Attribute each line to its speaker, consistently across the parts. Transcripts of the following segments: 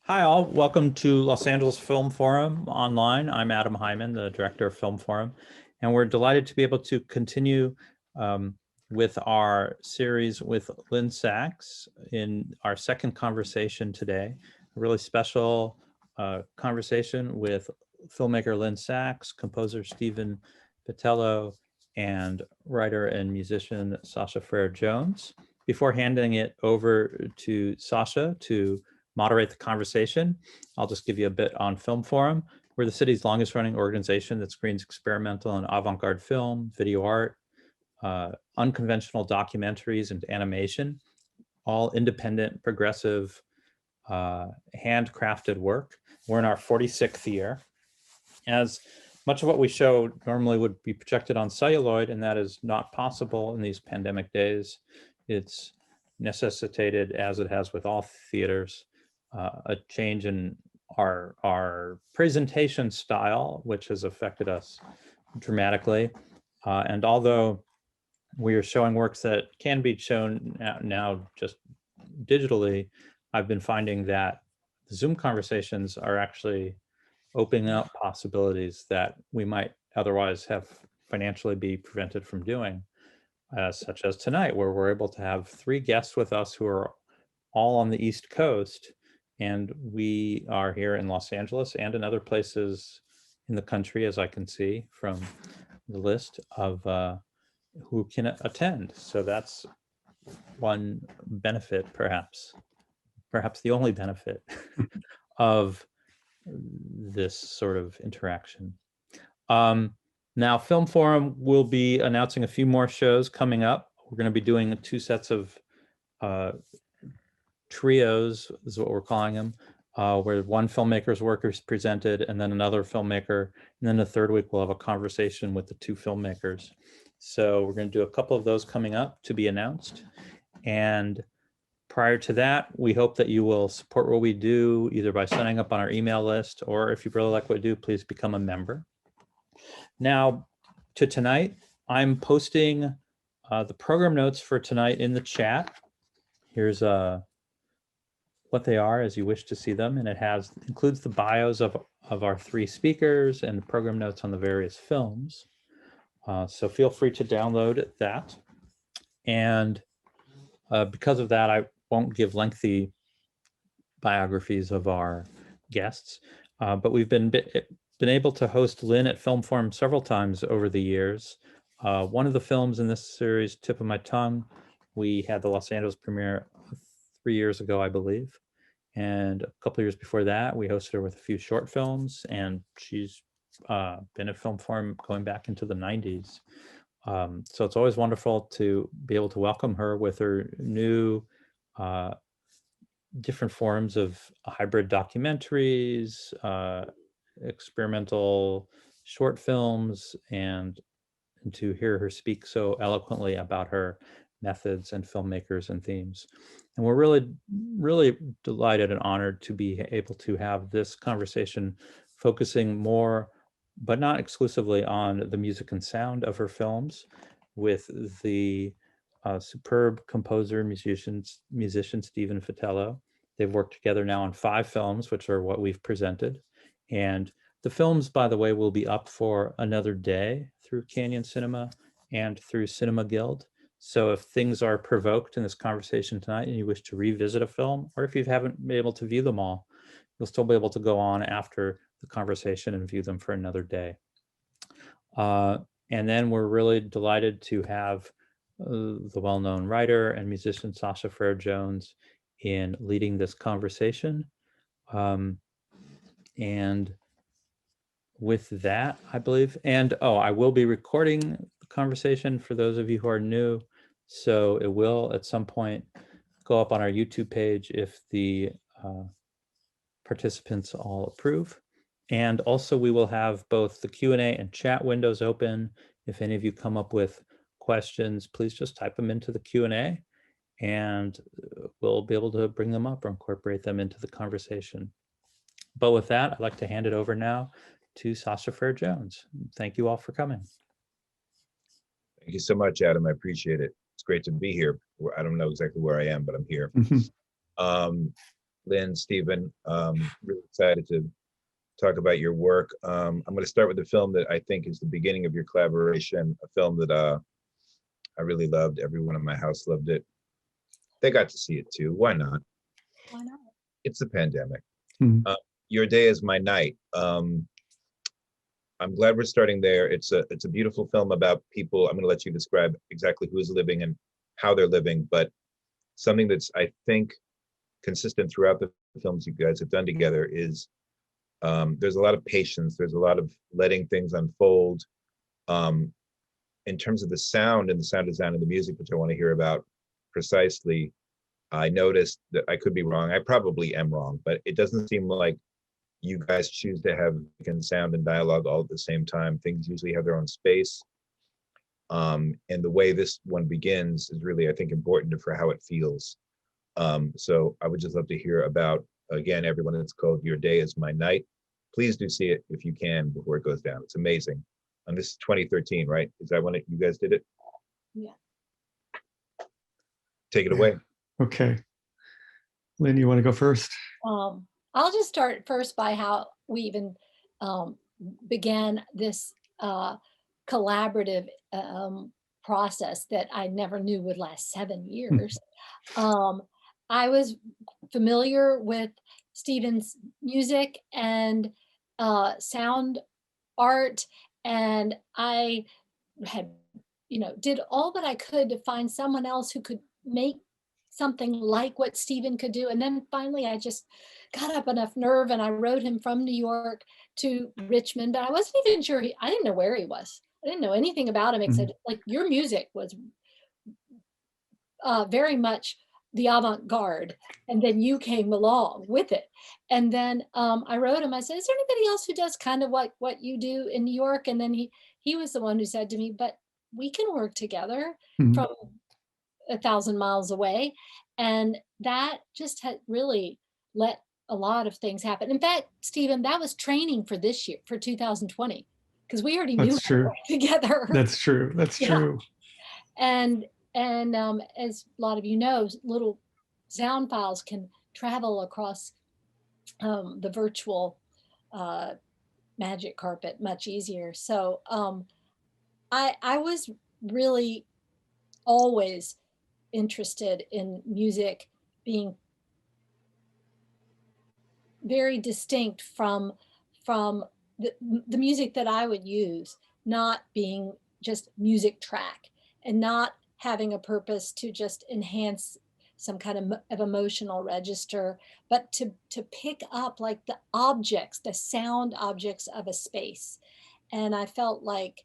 Speaker 1: Hi all, welcome to Los Angeles Film Forum online. I'm Adam Hyman, the director of Film Forum, and we're delighted to be able to continue with our series with Lynne Sachs in our second conversation today. A really special conversation with filmmaker Lynne Sachs, composer Stephen Vitiello, and writer and musician Sasha Frere-Jones. Before handing it over to Sasha to moderate the conversation, I'll just give you a bit on Film Forum. We're the city's longest running organization that screens experimental and avant-garde film, video art, unconventional documentaries, and animation, all independent, progressive, handcrafted work. We're in our 46th year. As much of what we show normally would be projected on celluloid, and that is not possible in these pandemic days. It's necessitated, as it has with all theaters, a change in our presentation style, which has affected us dramatically. And although we are showing works that can be shown now just digitally, I've been finding that the Zoom conversations are actually opening up possibilities that we might otherwise have financially be prevented from doing, such as tonight, where we're able to have 3 guests with us who are all on the East Coast, and we are here in Los Angeles and in other places in the country, as I can see from the list of who can attend. So that's one benefit, perhaps the only benefit of this sort of interaction. Now, Film Forum will be announcing a few more shows coming up. We're going to be doing 2 sets of trios, is what we're calling them, where one filmmaker's work is presented and then another filmmaker. And then the third week, we'll have a conversation with the 2 filmmakers. So we're going to do a couple of those coming up to be announced. And prior to that, we hope that you will support what we do, either by signing up on our email list, or if you really like what we do, please become a member. Now, to tonight, I'm posting the program notes for tonight in the chat. Here's what they are as you wish to see them, and it includes the bios of our 3 speakers and the program notes on the various films. So feel free to download that. And because of that, I won't give lengthy biographies of our guests, but we've been able to host Lynne at Film Forum several times over the years. One of the films in this series, Tip of My Tongue, we had the Los Angeles premiere 3 years ago, I believe. And a couple of years before that, we hosted her with a few short films, and she's been at Film Forum going back into the 90s. So it's always wonderful to be able to welcome her with her new different forms of hybrid documentaries, experimental short films, and to hear her speak so eloquently about her methods and filmmakers and themes. And we're really, really delighted and honored to be able to have this conversation focusing more, but not exclusively, on the music and sound of her films with the superb composer, musician Stephen Vitiello. They've worked together now on 5 films, which are what we've presented. And the films, by the way, will be up for another day through Canyon Cinema and through Cinema Guild. So if things are provoked in this conversation tonight and you wish to revisit a film, or if you haven't been able to view them all, you'll still be able to go on after the conversation and view them for another day. And then we're really delighted to have the well-known writer and musician Sasha Frere-Jones in leading this conversation. And with that, I believe, and I will be recording the conversation for those of you who are new. So it will at some point go up on our YouTube page if the participants all approve. And also we will have both the Q&A and chat windows open. If any of you come up with questions, please just type them into the Q&A and we'll be able to bring them up or incorporate them into the conversation. But with that, I'd like to hand it over now to Sasha Frere-Jones. Thank you all for coming.
Speaker 2: Thank you so much, Adam. I appreciate it. It's great to be here. I don't know exactly where I am, but I'm here. Lynn, Stephen. Really excited to talk about your work. I'm going to start with a film that I think is the beginning of your collaboration, a film that I really loved. Everyone in my house loved it. They got to see it too. Why not?
Speaker 3: Why not?
Speaker 2: It's a pandemic.
Speaker 4: Mhm.
Speaker 2: Your Day is My Night. I'm glad we're starting there. It's a beautiful film about people. I'm going to let you describe exactly who is living and how they're living, but something that's, I think, consistent throughout the films you guys have done together is there's a lot of patience. There's a lot of letting things unfold. In terms of the sound and the sound design and the music, which I want to hear about precisely, I noticed that I could be wrong. I probably am wrong, but it doesn't seem like you guys choose to have sound and dialogue all at the same time. Things usually have their own space. And the way this one begins is really, I think, important for how it feels. So I would just love to hear about, again, everyone, it's called Your Day is My Night. Please do see it if you can before it goes down. It's amazing. And this is 2013, right? Is that when you guys did it?
Speaker 3: Yeah.
Speaker 2: Take it away.
Speaker 4: Okay. Lynn, you want to go first?
Speaker 3: I'll just start first by how we even began this collaborative process that I never knew would last 7 years. I was familiar with Stephen's music and sound art, and I had, did all that I could to find someone else who could make something like what Stephen could do. And then finally, I just got up enough nerve and I rode him from New York to Richmond, but I wasn't even sure, I didn't know where he was. I didn't know anything about him except like your music was very much the avant-garde, and then you came along with it. And then I wrote him, I said, is there anybody else who does kind of what you do in New York? And then he was the one who said to me, but we can work together from 1,000 miles away. And that just had really let a lot of things happen. In fact, Stephen, that was training for this year, for 2020, because we already knew
Speaker 4: That's true.
Speaker 3: together.
Speaker 4: That's true. That's true.
Speaker 3: And as a lot of you know, little sound files can travel across the virtual magic carpet much easier. So I was really always interested in music being very distinct from the music that I would use, not being just music track and not having a purpose to just enhance some kind of emotional register, but to pick up like the objects, the sound objects of a space. And I felt like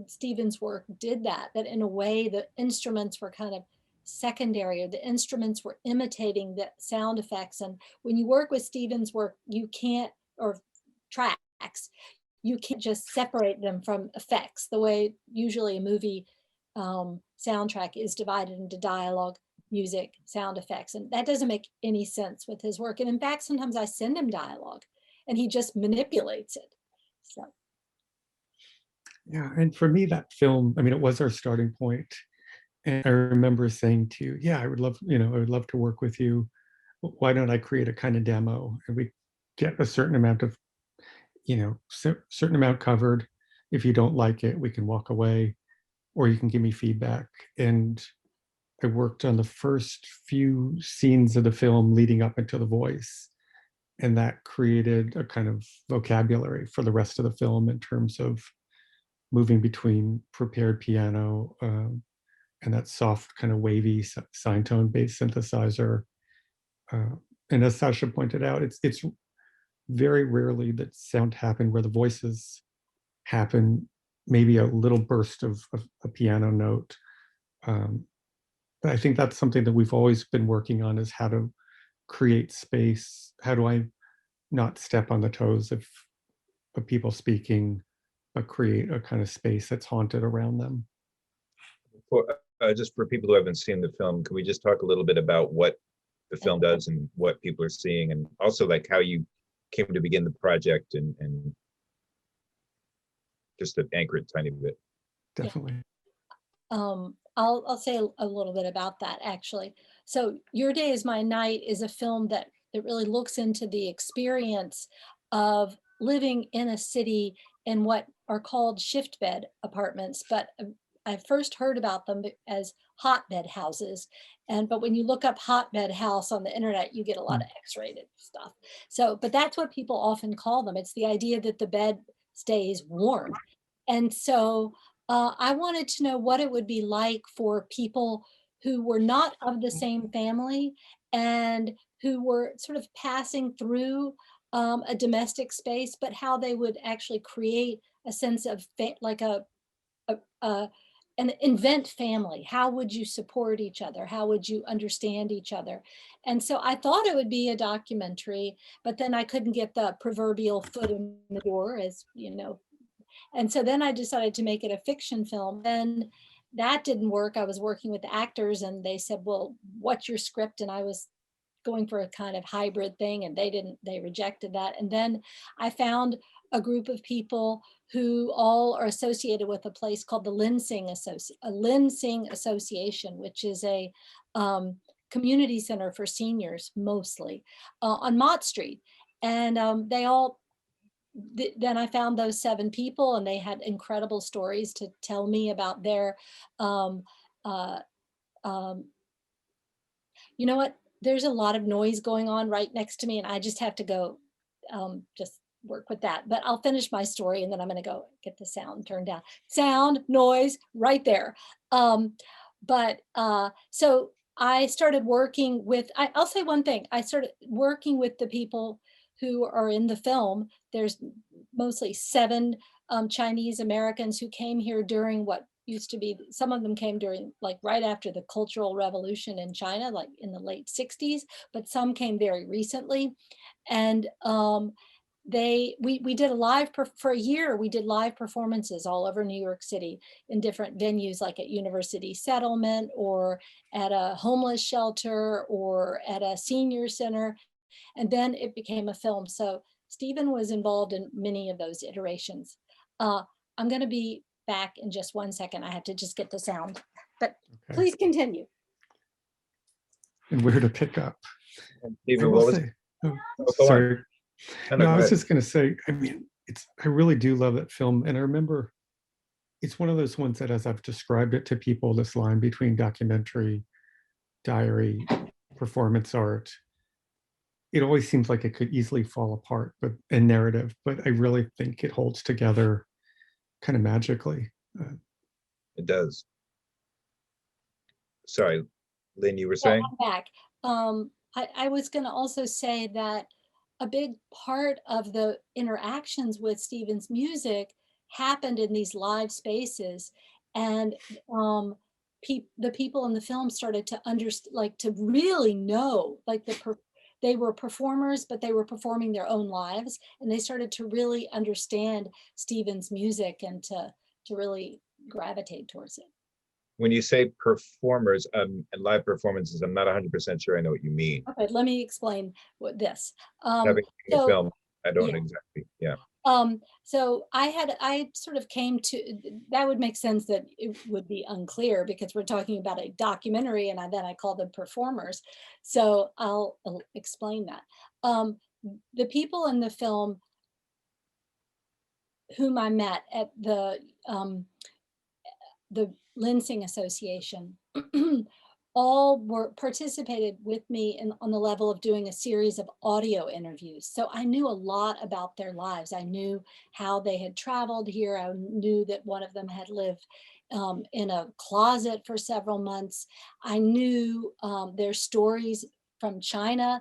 Speaker 3: Stephen's work did that in a way the instruments were kind of secondary, or the instruments were imitating the sound effects. And when you work with Stephen's work, you can't, or tracks, you can't just separate them from effects the way usually a movie soundtrack is divided into dialogue, music, sound effects. And that doesn't make any sense with his work. And in fact, sometimes I send him dialogue and he just manipulates it. So.
Speaker 4: Yeah, and for me, that film, I mean, it was our starting point. And I remember saying to you, yeah, I would love to work with you. Why don't I create a kind of demo and we get a certain amount of, certain amount covered. If you don't like it, we can walk away, or you can give me feedback. And I worked on the first few scenes of the film leading up into the voice. And that created a kind of vocabulary for the rest of the film in terms of moving between prepared piano and that soft kind of wavy sine tone based synthesizer. And as Sasha pointed out, it's very rarely that sound happen where the voices happen, maybe a little burst of a piano note. But I think that's something that we've always been working on, is how to create space. How do I not step on the toes of people speaking, but create a kind of space that's haunted around them?
Speaker 2: Just for people who haven't seen the film, can we just talk a little bit about what the film does and what people are seeing, and also like how you came to begin the project, and just to anchor it a tiny bit?
Speaker 4: Definitely.
Speaker 3: I'll say a little bit about that actually. So Your Day is My Night is a film that that really looks into the experience of living in a city in what are called shift bed apartments, but I first heard about them as hotbed houses. But when you look up hotbed house on the internet, you get a lot of X-rated stuff. So, but that's what people often call them. It's the idea that the bed stays warm. And so I wanted to know what it would be like for people who were not of the same family and who were sort of passing through a domestic space, but how they would actually create a sense of like an invent family. How would you support each other? How would you understand each other? And so I thought it would be a documentary, but then I couldn't get the proverbial foot in the door, as you know. And so then I decided to make it a fiction film. And that didn't work. I was working with actors and they said, well, what's your script? And I was going for a kind of hybrid thing, and they rejected that. And then I found a group of people who all are associated with a place called the Lynne Sachs Association, which is a community center for seniors mostly on Mott Street. And then I found those 7 people, and they had incredible stories to tell me about their, um, uh, um, you know what? There's a lot of noise going on right next to me, and I just have to go just work with that. But I'll finish my story, and then I'm going to go get the sound turned down. Sound, noise, right there. So I started working with, I'll say one thing. I started working with the people who are in the film. There's mostly 7 Chinese Americans who came here during what used to be, some of them came during like right after the Cultural Revolution in China, like in the late 60s, but some came very recently. And we did a live, for a year, we did live performances all over New York City in different venues, like at University Settlement or at a homeless shelter or at a senior center. And then it became a film. So Stephen was involved in many of those iterations. I'm going to be back in just one second. I have to just get the sound, but
Speaker 4: Okay.
Speaker 3: please continue.
Speaker 4: And where to pick up.
Speaker 2: And
Speaker 4: I
Speaker 2: Stephen,
Speaker 4: will
Speaker 2: what was
Speaker 4: say, oh,
Speaker 2: Oh, go on.
Speaker 4: sorry.
Speaker 2: No,
Speaker 4: No,
Speaker 2: go
Speaker 4: I was
Speaker 2: ahead.
Speaker 4: just going to say, I mean, I really do love that film. And I remember it's one of those ones that, as I've described it to people, this line between documentary, diary, performance art, it always seems like it could easily fall apart, but in narrative, but I really think it holds together kind of magically.
Speaker 2: It does. Sorry, Lynn, you were
Speaker 3: Yeah,
Speaker 2: saying?
Speaker 3: I'm back. I was going to also say that a big part of the interactions with Stephen's music happened in these live spaces, and the people in the film started to understand, like to really know, like they were performers, but they were performing their own lives, and they started to really understand Stephen's music and to really gravitate towards it.
Speaker 2: When you say performers and live performances, I'm not 100% sure I know what you mean.
Speaker 3: Okay, let me explain what this.
Speaker 2: Having seen the
Speaker 3: So
Speaker 2: film, I don't
Speaker 3: yeah.
Speaker 2: exactly, yeah.
Speaker 3: So I sort of came to, that would make sense that it would be unclear because we're talking about a documentary, and then I call them performers. So I'll explain that. The people in the film whom I met at the Lynne Sachs Association all participated with me on the level of doing a series of audio interviews. So I knew a lot about their lives. I knew how they had traveled here. I knew that one of them had lived in a closet for several months. I knew their stories from China.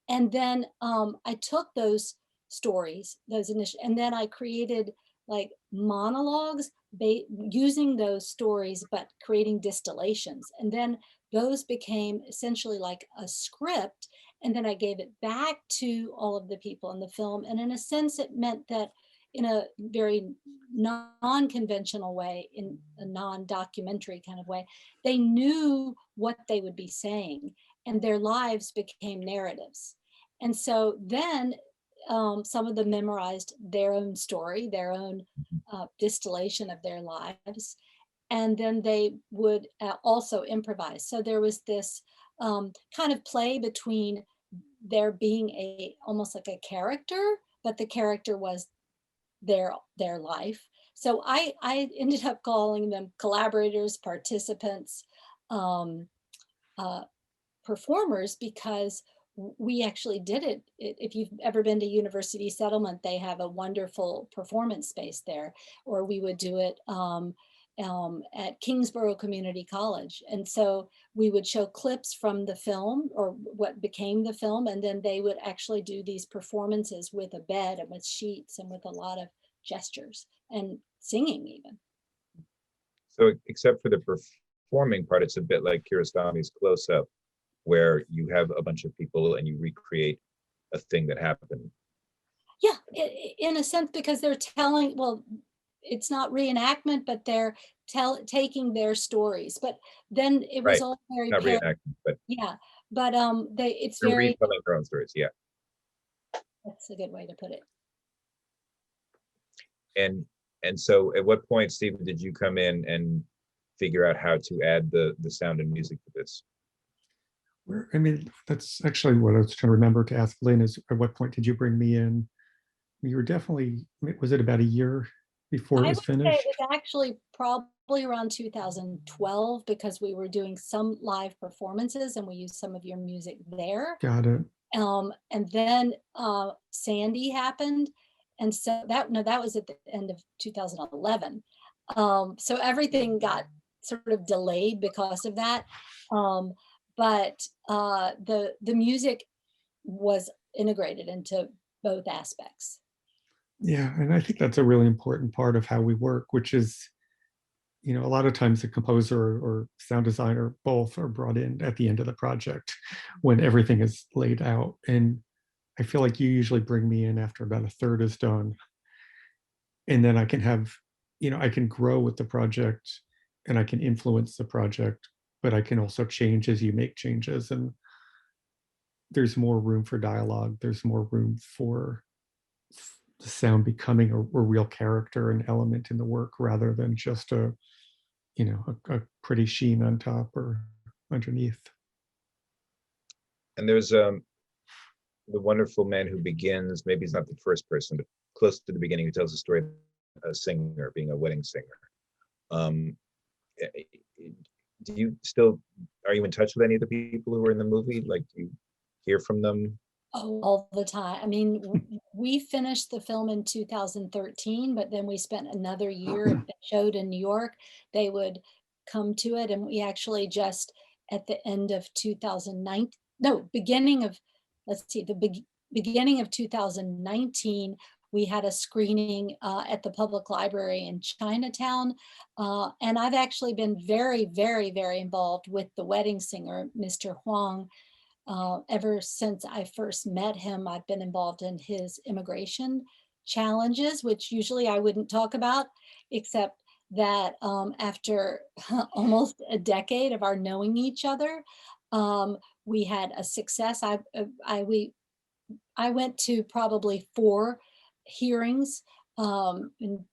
Speaker 3: And then I took those stories, and then I created like monologues using those stories, but creating distillations. And then those became essentially like a script. And then I gave it back to all of the people in the film. And in a sense, it meant that in a very non-conventional way, in a non-documentary kind of way, they knew what they would be saying, and their lives became narratives. And so then some of them memorized their own story, their own distillation of their lives, and then they would also improvise. So there was this kind of play between there being almost like a character, but the character was their life. So I ended up calling them collaborators, participants, um, performers, because we actually did it. If you've ever been to University Settlement, they have a wonderful performance space there, or we would do it at Kingsborough Community College. And so we would show clips from the film, or what became the film, and then they would actually do these performances with a bed and with sheets and with a lot of gestures and singing even.
Speaker 2: So except for the performing part, it's a bit like Kiarostami's Close Up, where you have a bunch of people and you recreate a thing that happened.
Speaker 3: Yeah, in a sense, because they're telling, well, it's not reenactment, but they're taking their stories. But then it was
Speaker 2: Right.
Speaker 3: all very
Speaker 2: Not reenactment, but
Speaker 3: yeah, but it's
Speaker 2: you're
Speaker 3: very,
Speaker 2: retelling their own stories. Yeah.
Speaker 3: that's a good way to put it.
Speaker 2: And so at what point, Stephen, did you come in and figure out how to add the sound and music to this?
Speaker 4: I mean, that's actually what I was trying to remember to ask Lynn, is at what point did you bring me in? You were definitely, was it about a year before it
Speaker 3: I
Speaker 4: was
Speaker 3: would say
Speaker 4: finished?
Speaker 3: it was actually probably around 2012, because we were doing some live performances and we used some of your music there.
Speaker 4: Got it.
Speaker 3: And then Sandy happened. And so that was at the end of 2011. So everything got sort of delayed because of that. But the music was integrated into both aspects.
Speaker 4: Yeah, and I think that's a really important part of how we work, which is, a lot of times the composer or sound designer both are brought in at the end of the project when everything is laid out. And I feel like you usually bring me in after about a third is done. And then I can have, I can grow with the project and I can influence the project, but I can also change as you make changes. And there's more room for dialogue. There's more room for the sound becoming a real character and element in the work, rather than just a pretty sheen on top or underneath.
Speaker 2: And there's the wonderful man who begins, maybe he's not the first person, but close to the beginning, who tells the story of a singer, being a wedding singer. Do you still, are you in touch with any of the people who were in the movie? Like, do you hear from them?
Speaker 3: Oh, all the time. I mean, we finished the film in 2013, but then we spent another year. It showed in New York. They would come to it, and we actually just at the end of 2009, no, beginning of, let's see, beginning of 2019, we had a screening at the public library in Chinatown. And I've actually been very, very, very involved with the wedding singer, Mr. Huang. Ever since I first met him, I've been involved in his immigration challenges, which usually I wouldn't talk about, except that after almost a decade of our knowing each other, we had a success. I went to probably 4 hearings in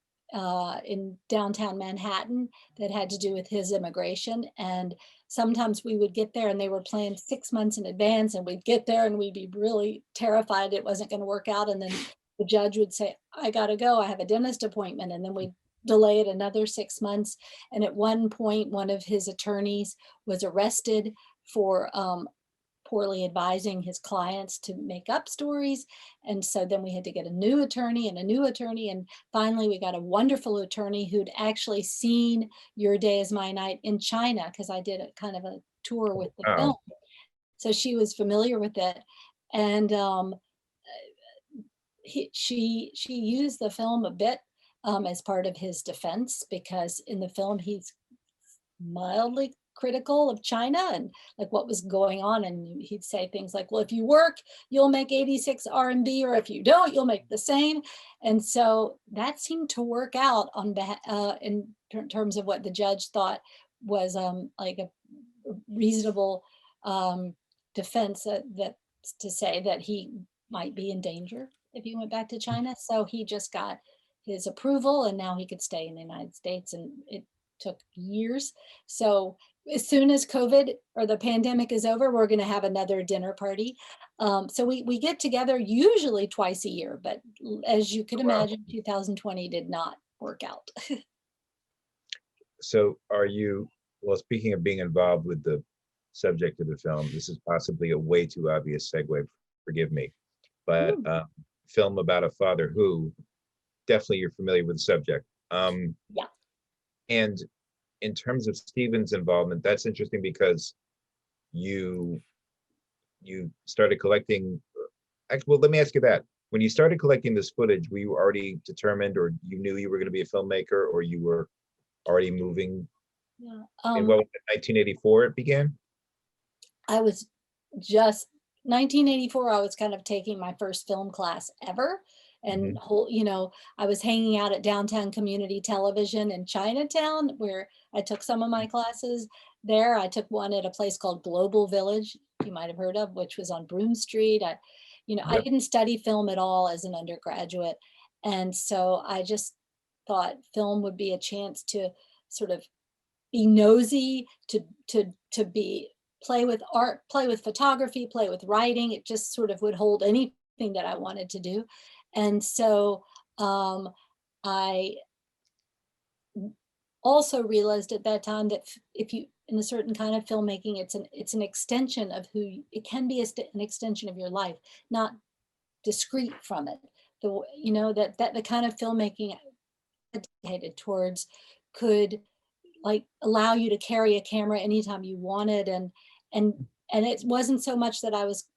Speaker 3: downtown Manhattan that had to do with his immigration. And sometimes we would get there and they were planned 6 months in advance, and we'd get there and we'd be really terrified it wasn't going to work out. And then the judge would say, I got to go, I have a dentist appointment. And then we'd delay it another 6 months. And at one point, one of his attorneys was arrested for poorly advising his clients to make up stories. And so then we had to get a new attorney and a new attorney. And finally, we got a wonderful attorney who'd actually seen Your Day Is My Night in China, because I did a kind of a tour with the film. So she was familiar with it. And she used the film a bit as part of his defense, because in the film, he's mildly critical of China and like what was going on. And he'd say things like, well, if you work, you'll make 86 RMB, or if you don't, you'll make the same. And so that seemed to work out on in terms of what the judge thought was like a reasonable defense, that to say that he might be in danger if he went back to China. So he just got his approval, and now he could stay in the United States. And it took years. So as soon as COVID or the pandemic is over, we're going to have another dinner party. So we get together usually twice a year, but as you can
Speaker 2: Wow.
Speaker 3: imagine, 2020 did not work out.
Speaker 2: So are you, well, speaking of being involved with the subject of the film, this is possibly a way too obvious segue, forgive me, but film about a father who, definitely you're familiar with the subject.
Speaker 3: Yeah.
Speaker 2: And in terms of Stephen's involvement, that's interesting because you started collecting, actually, well, let me ask you that. When you started collecting this footage, were you already determined, or you knew you were going to be a filmmaker, or you were already moving?
Speaker 3: Yeah.
Speaker 2: In what was it, 1984 it began?
Speaker 3: I was just 1984. I was kind of taking my first film class ever, and I was hanging out at downtown community television in Chinatown, where I took some of my classes there. I took one at a place called Global Village, you might have heard of, which was on Broome Street. I
Speaker 2: Yep.
Speaker 3: didn't study film at all as an undergraduate, and so I just thought film would be a chance to sort of be nosy, to be play with art, play with photography, play with writing. It just sort of would hold anything that I wanted to do. And so I also realized at that time that if you, in a certain kind of filmmaking, it's an extension of it can be an extension of your life, not discrete from it. That the kind of filmmaking I dedicated towards could like allow you to carry a camera anytime you wanted, and it wasn't so much that I was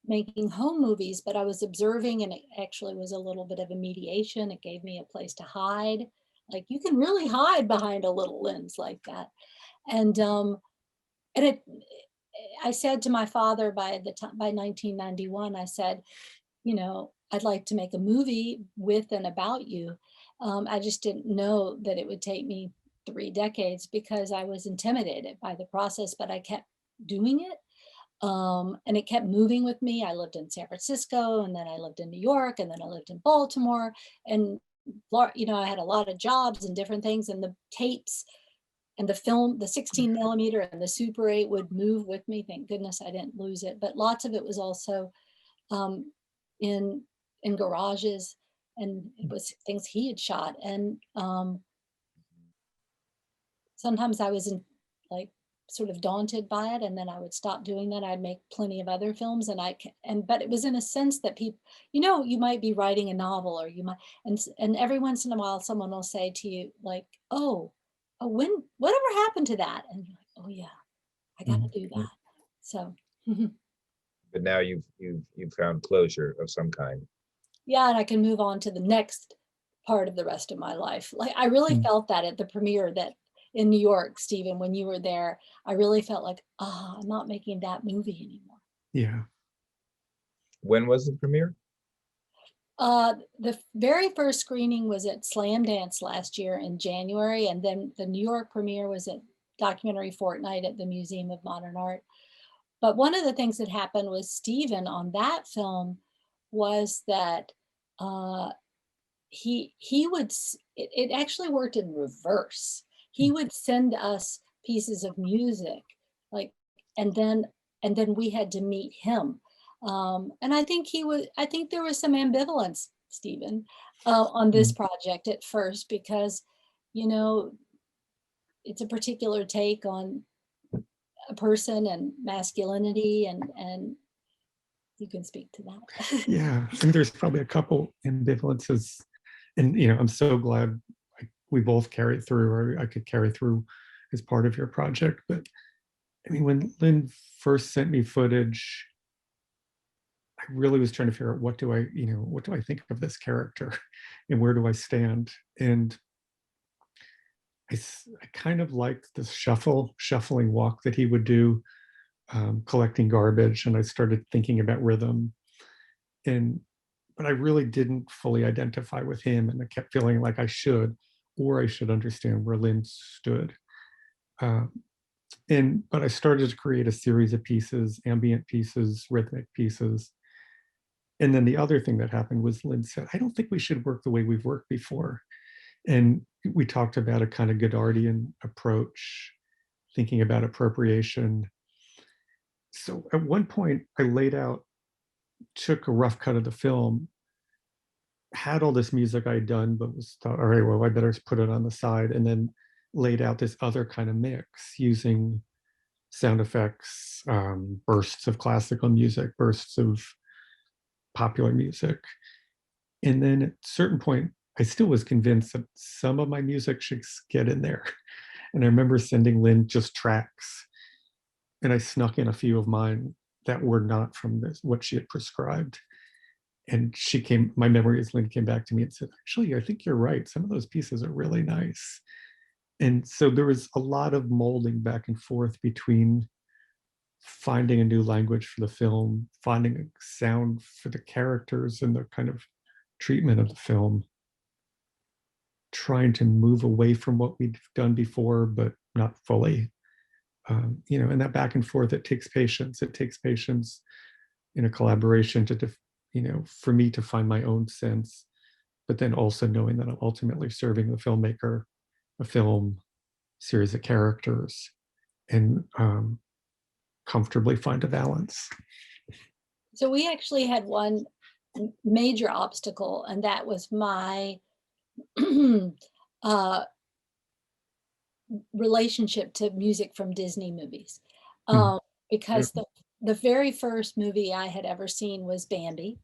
Speaker 3: making home movies, but I was observing, and it actually was a little bit of a mediation. It gave me a place to hide. Like, you can really hide behind a little lens like that. And I said to my father by 1991, I said, I'd like to make a movie with and about you. I just didn't know that it would take me 3 decades because I was intimidated by the process, but I kept doing it. And it kept moving with me. I lived in San Francisco, and then I lived in New York, and then I lived in Baltimore. And, I had a lot of jobs and different things, and the tapes and the film, the 16 millimeter and the Super 8 would move with me. Thank goodness I didn't lose it. But lots of it was also in garages, and it was things he had shot. And sometimes I was like sort of daunted by it, and then I would stop doing that. I'd make plenty of other films, but it was in a sense that people, you might be writing a novel, or you might, and every once in a while someone will say to you like, oh, whatever happened to that? And you're like, oh yeah, I gotta do that. So
Speaker 2: But now you've found closure of some kind.
Speaker 3: yeah, and I can move on to the next part of the rest of my life. Like, I really felt that at the premiere that in New York, Stephen, when you were there, I really felt like, I'm not making that movie anymore.
Speaker 4: Yeah.
Speaker 2: When was the premiere?
Speaker 3: The very first screening was at Slam Dance last year in January, and then the New York premiere was at Documentary Fortnight at the Museum of Modern Art. But one of the things that happened with Stephen on that film was that he would, it actually worked in reverse. He would send us pieces of music, like, and then we had to meet him. And I think there was some ambivalence, Stephen, on this project at first, because, it's a particular take on a person and masculinity, and you can speak to that.
Speaker 4: Yeah, and there's probably a couple ambivalences, and I'm so glad we both carried through, or I could carry through as part of your project. But I mean, when Lynne first sent me footage, I really was trying to figure out what do I think of this character, and where do I stand? And I kind of liked this shuffling walk that he would do, collecting garbage, and I started thinking about rhythm. But I really didn't fully identify with him, and I kept feeling like I should understand where Lynne stood. But I started to create a series of pieces, ambient pieces, rhythmic pieces. And then the other thing that happened was Lynne said, I don't think we should work the way we've worked before. And we talked about a kind of Godardian approach thinking about appropriation. So at one point I took a rough cut of the film, had all this music I'd done, but was thought, all right, well, I better put it on the side, and then laid out this other kind of mix using sound effects, bursts of classical music, bursts of popular music. And then at a certain point, I still was convinced that some of my music should get in there. And I remember sending Lynne just tracks, and I snuck in a few of mine that were not from what she had prescribed. And my memory is Lynne came back to me and said, actually, I think you're right. Some of those pieces are really nice. And so there was a lot of molding back and forth between finding a new language for the film, finding a sound for the characters and the kind of treatment of the film, trying to move away from what we'd done before, but not fully. And that back and forth, it takes patience. It takes patience in a collaboration for me to find my own sense, but then also knowing that I'm ultimately serving the filmmaker a film, series of characters, and comfortably find a balance.
Speaker 3: So we actually had one major obstacle, and that was my relationship to music from Disney movies. Because the very first movie I had ever seen was Bambi.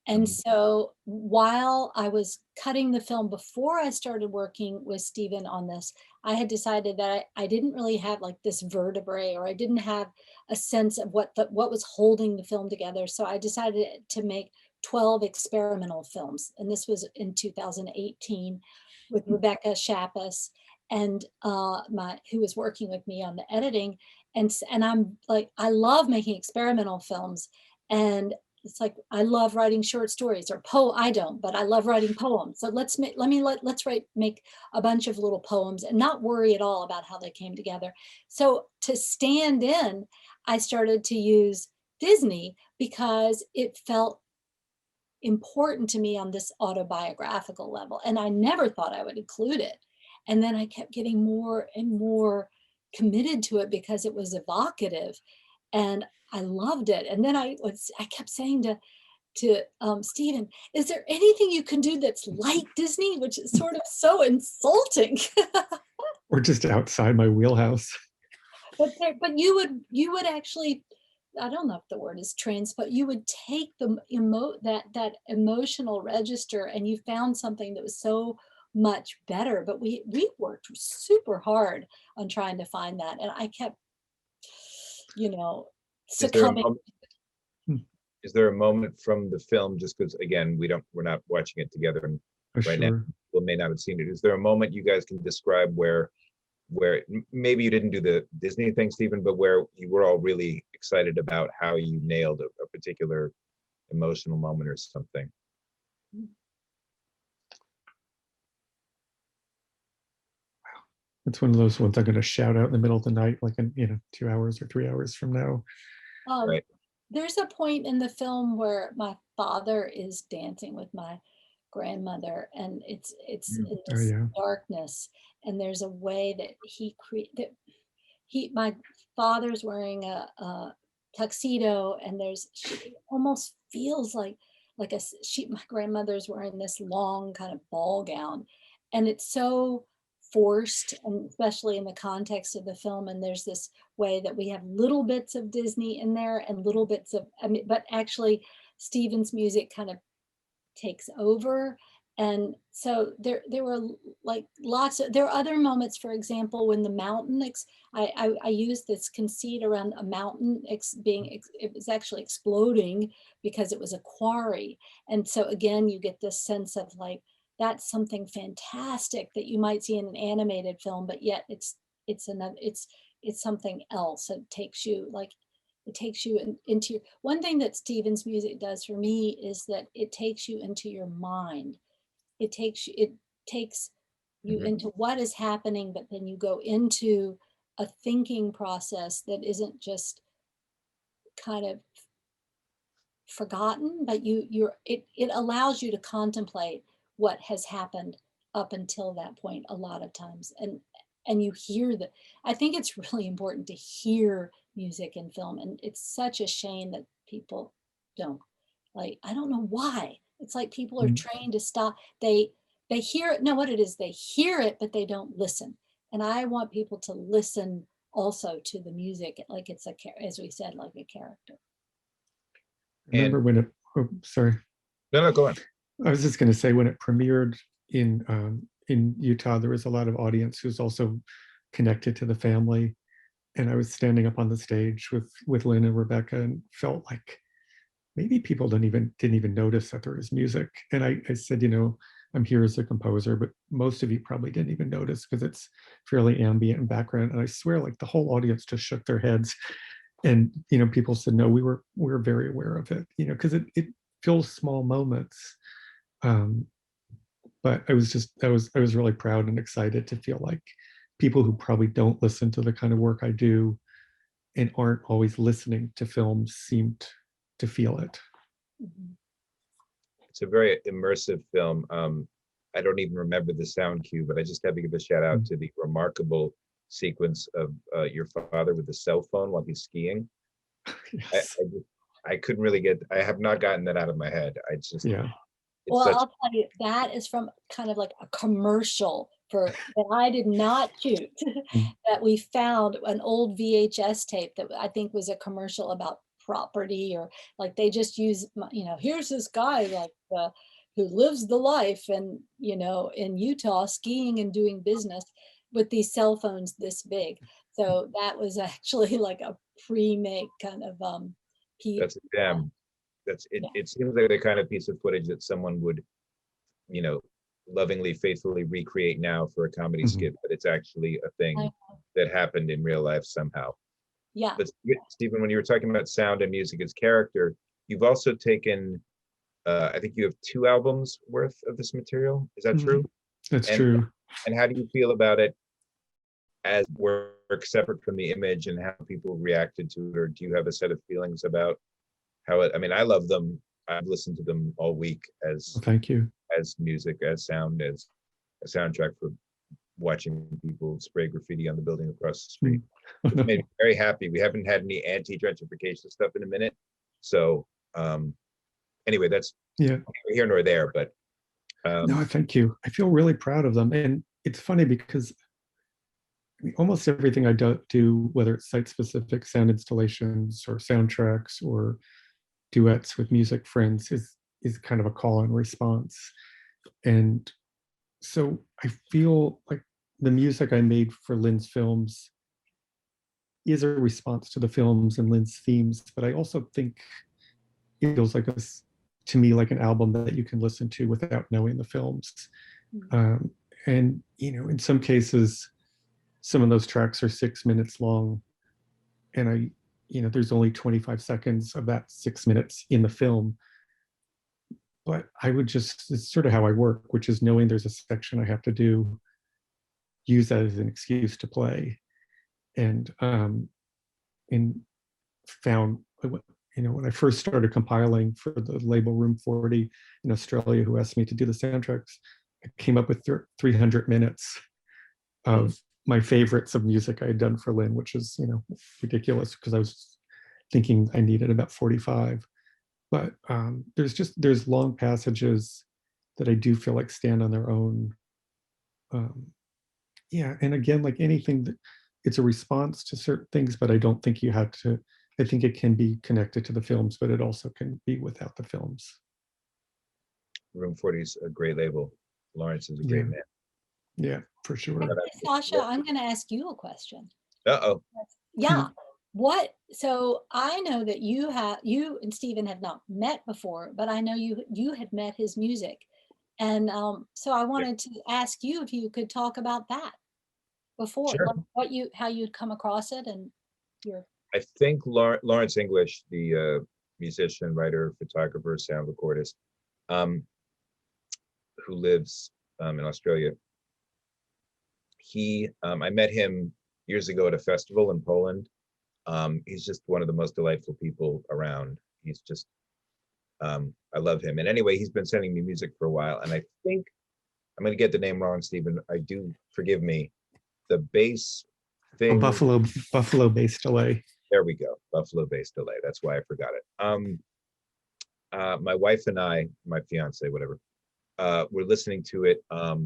Speaker 3: And so while I was cutting the film, before I started working with Stephen on this, I had decided that I didn't really have like this vertebrae, or I didn't have a sense of what was holding the film together. So I decided to make 12 experimental films. And this was in 2018 with Rebecca Shappas, and who was working with me on the editing. And I'm like, I love making experimental films. And it's like, I love writing short stories, or I don't, but I love writing poems. So let's make a bunch of little poems and not worry at all about how they came together. So to stand in, I started to use Disney because it felt important to me on this autobiographical level. And I never thought I would include it. And then I kept getting more and more committed to it because it was evocative. And I loved it. And then I kept saying to Stephen, is there anything you can do that's like Disney, which is sort of so insulting?
Speaker 4: Or just outside my wheelhouse.
Speaker 3: But you would actually, I don't know if the word is but you would take that emotional register, and you found something that was so much better. But we worked super hard on trying to find that, and I kept, succumbing.
Speaker 2: Is there a moment from the film, just because again we're not watching it together and right now people may not have seen it, is there a moment you guys can describe where maybe you didn't do the Disney thing, Stephen, but where you were all really excited about how you nailed a particular emotional moment or something?
Speaker 4: It's one of those ones I'm going to shout out in the middle of the night, like in 2 hours or 3 hours from now.
Speaker 2: Right.
Speaker 3: There's a point in the film where my father is dancing with my grandmother, and it's in this darkness, and there's a way that my father's wearing a tuxedo, and it almost feels like my grandmother's wearing this long kind of ball gown, and it's so forced, and especially in the context of the film. And there's this way that we have little bits of Disney in there and little bits of, but actually Stephen's music kind of takes over. And so there were like there are other moments, for example, when the mountain, I used this conceit around a mountain it was actually exploding because it was a quarry. And so again, you get this sense of like, that's something fantastic that you might see in an animated film, but yet it's something else. It takes you into one thing that Stephen's music does for me is that it takes you into your mind. It takes you into what is happening, but then you go into a thinking process that isn't just kind of forgotten, but it allows you to contemplate what has happened up until that point a lot of times. and you hear the, I think it's really important to hear music in film. And it's such a shame that people don't, like, I don't know why. It's like people are trained to stop. They hear it. No, what it is, they hear it, but they don't listen. And I want people to listen also to the music, like it's as we said, like a character.
Speaker 4: Remember when it, oh, sorry.
Speaker 2: No, go on.
Speaker 4: I was just going to say, when it premiered in Utah, there was a lot of audience who's also connected to the family. And I was standing up on the stage with Lynne and Rebecca and felt like maybe people didn't even notice that there was music. And I said, you know, I'm here as a composer, but most of you probably didn't even notice because it's fairly ambient in background. And I swear, like, the whole audience just shook their heads. And, you know, people said, no, we were very aware of it, you know, because it fills small moments. But I was really proud and excited to feel like people who probably don't listen to the kind of work I do and aren't always listening to films seemed to feel it.
Speaker 2: It's a very immersive film. I don't even remember the sound cue, but I just have to give a shout out to the remarkable sequence of your father with the cell phone while he's skiing.
Speaker 4: Yes.
Speaker 2: I couldn't really I have not gotten that out of my head. I just,
Speaker 4: Yeah.
Speaker 3: Well, I'll tell you, that is from kind of like a commercial that I did not shoot, that we found an old VHS tape that I think was a commercial about property, or like they just use, you know, here's this guy like who lives the life and, you know, in Utah skiing and doing business with these cell phones this big. So that was actually like a pre-make kind of
Speaker 2: that's a gem. It seems like the kind of piece of footage that someone would, you know, lovingly, faithfully recreate now for a comedy skit, but it's actually a thing that happened in real life somehow.
Speaker 3: Yeah.
Speaker 2: But Stephen, when you were talking about sound and music as character, you've also taken, I think you have 2 albums worth of this material. Is that true?
Speaker 4: That's true.
Speaker 2: And how do you feel about it as work separate from the image, and how people reacted to it? Or do you have a set of feelings about how it, I mean, I love them. I've listened to them all week as
Speaker 4: Thank you.
Speaker 2: As music, as sound, as a soundtrack for watching people spray graffiti on the building across the street. It's made me very happy. We haven't had any anti-gentrification stuff in a minute. So anyway, that's neither here nor there, but
Speaker 4: no, thank you. I feel really proud of them. And it's funny because almost everything I do, whether it's site-specific sound installations or soundtracks or duets with music friends, is kind of a call and response. And so I feel like the music I made for Lynne's films is a response to the films and Lynne's themes, but I also think it feels like to me like an album that you can listen to without knowing the films. And, you know, in some cases, some of those tracks are 6 minutes long, and you know, there's only 25 seconds of that 6 minutes in the film. But I would just, it's sort of how I work, which is knowing there's a section I have to do, use that as an excuse to play. And found, you know, when I first started compiling for the label Room 40 in Australia, who asked me to do the soundtracks, I came up with 300 minutes of my favorites of music I had done for Lynne, which is, you know, ridiculous because I was thinking I needed about 45. But there's long passages that I do feel like stand on their own. And again, like anything, that it's a response to certain things, but I don't think you have to. I think it can be connected to the films, but it also can be without the films.
Speaker 2: Room 40 is a great label. Lawrence is a great man.
Speaker 4: Yeah, for sure.
Speaker 3: Hey, Sasha, I'm going to ask you a question.
Speaker 2: Uh-oh.
Speaker 3: Yeah. So I know that you and Stephen have not met before, but I know you had met his music. And so I wanted to ask you if you could talk about that before,
Speaker 2: Sure.
Speaker 3: like how you'd come across it and your.
Speaker 2: I think Lawrence English, the musician, writer, photographer, sound recordist, who lives in Australia. I met him years ago at a festival in Poland. He's just one of the most delightful people around. He's just, I love him. And anyway, he's been sending me music for a while. And I think, I'm going to get the name wrong, Stephen. I do, forgive me. the bass
Speaker 4: A
Speaker 2: thing.
Speaker 4: buffalo bass delay.
Speaker 2: There we go. Buffalo bass delay. That's why I forgot it. My wife and I, my fiance, whatever, were listening to it a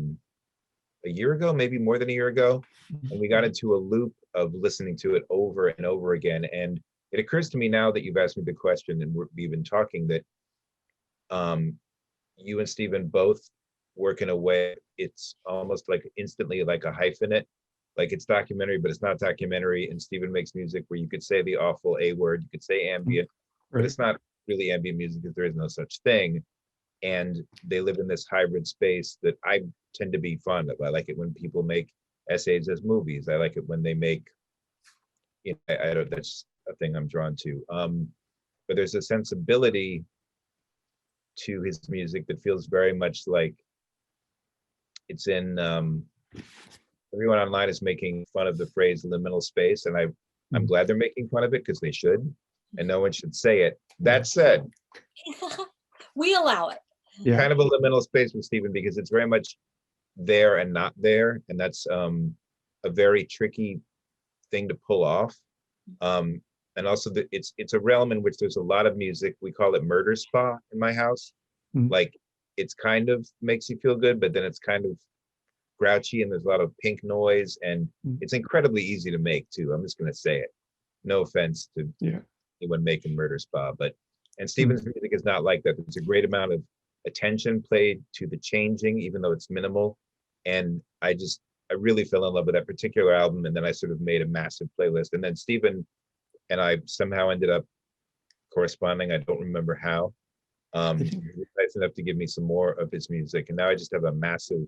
Speaker 2: year ago, maybe more than a year ago, and we got into a loop of listening to it over and over again. And it occurs to me now that you've asked me the question and we've been talking that you and Stephen both work in a way, it's almost like instantly like a hyphenate, like it's documentary, but it's not documentary. And Stephen makes music where you could say the awful A word, you could say ambient, but it's not really ambient music because there is no such thing. And they live in this hybrid space that I tend to be fond of. I like it when people make essays as movies. I like it when they make, you know, I don't, that's a thing I'm drawn to. But there's a sensibility to his music that feels very much like it's in, everyone online is making fun of the phrase liminal space. And I'm glad they're making fun of it because they should, and no one should say it. That said,
Speaker 3: we allow it.
Speaker 4: Yeah.
Speaker 2: kind of a liminal space with Stephen because it's very much there and not there. And that's a very tricky thing to pull off. And also it's a realm in which there's a lot of music. We call it murder spa in my house. Like it's kind of makes you feel good, but then it's kind of grouchy and there's a lot of pink noise and it's incredibly easy to make too. I'm just going to say it. No offense to anyone making murder spa, and Stephen's music is not like that. There's a great amount of attention played to the changing, even though it's minimal. And I really fell in love with that particular album. And then I sort of made a massive playlist. And then Stephen and I somehow ended up corresponding. I don't remember how. He was nice enough to give me some more of his music. And now I just have a massive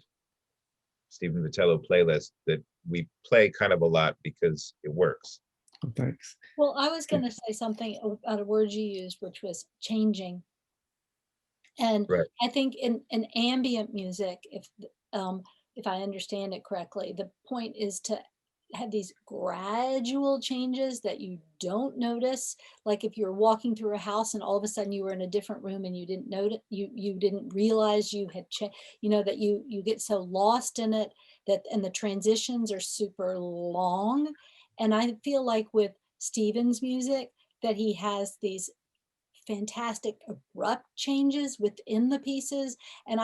Speaker 2: Stephen Vitiello playlist that we play kind of a lot because it works.
Speaker 4: Oh, thanks.
Speaker 3: Well, I was going to say something about a word you used, which was changing. And I think in ambient music, if I understand it correctly, the point is to have these gradual changes that you don't notice. Like if you're walking through a house and all of a sudden you were in a different room and you didn't notice, you didn't realize you had changed, you know, that you get so lost in it and the transitions are super long. And I feel like with Stephen's music that he has these fantastic abrupt changes within the pieces. And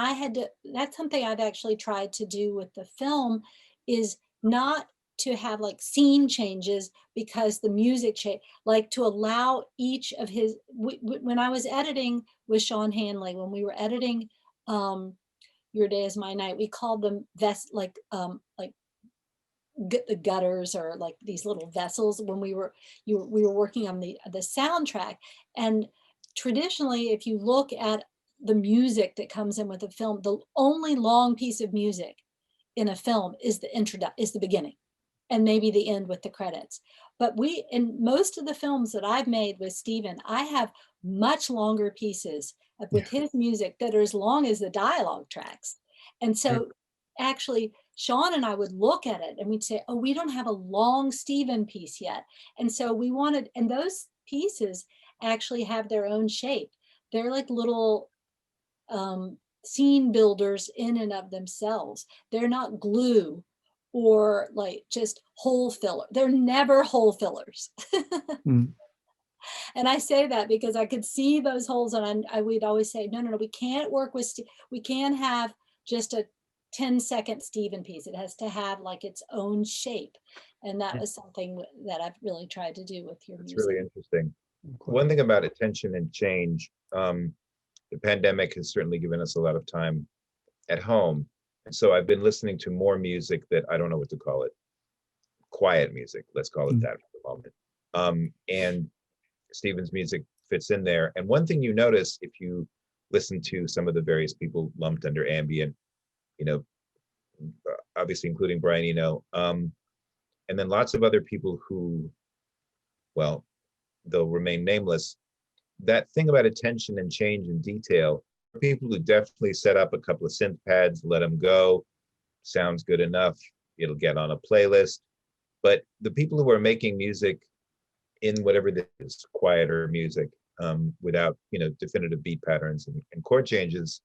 Speaker 3: that's something I've actually tried to do with the film, is not to have like scene changes because the music change, like to allow each of his, when I was editing with Sean Hanley, when we were editing Your Day Is My Night, we called them the gutters, or like these little vessels, when we were working on the soundtrack. And traditionally, if you look at the music that comes in with a film, the only long piece of music in a film is the beginning and maybe the end with the credits. But in most of the films that I've made with Stephen, I have much longer pieces with his music that are as long as the dialogue tracks. And so actually Sean and I would look at it and we'd say, oh, we don't have a long Stephen piece yet. And so we wanted, and those pieces actually have their own shape. They're like little scene builders in and of themselves. They're not glue or like just hole filler. They're never hole fillers. And I say that because I could see those holes, and we'd always say, no, we can't work with, we can't have just a 10-second Stephen piece. It has to have like its own shape. And that was something that I've really tried to do with your music.
Speaker 2: It's really interesting. One thing about attention and change, the pandemic has certainly given us a lot of time at home. And so I've been listening to more music that I don't know what to call it. Quiet music, let's call it that for the moment. And Stephen's music fits in there. And one thing you notice if you listen to some of the various people lumped under ambient, you know, obviously including Brian Eno, and then lots of other people who, well, they'll remain nameless. That thing about attention and change and detail, people who definitely set up a couple of synth pads, let them go, sounds good enough, it'll get on a playlist. But the people who are making music in whatever this quieter music, without, you know, definitive beat patterns and chord changes,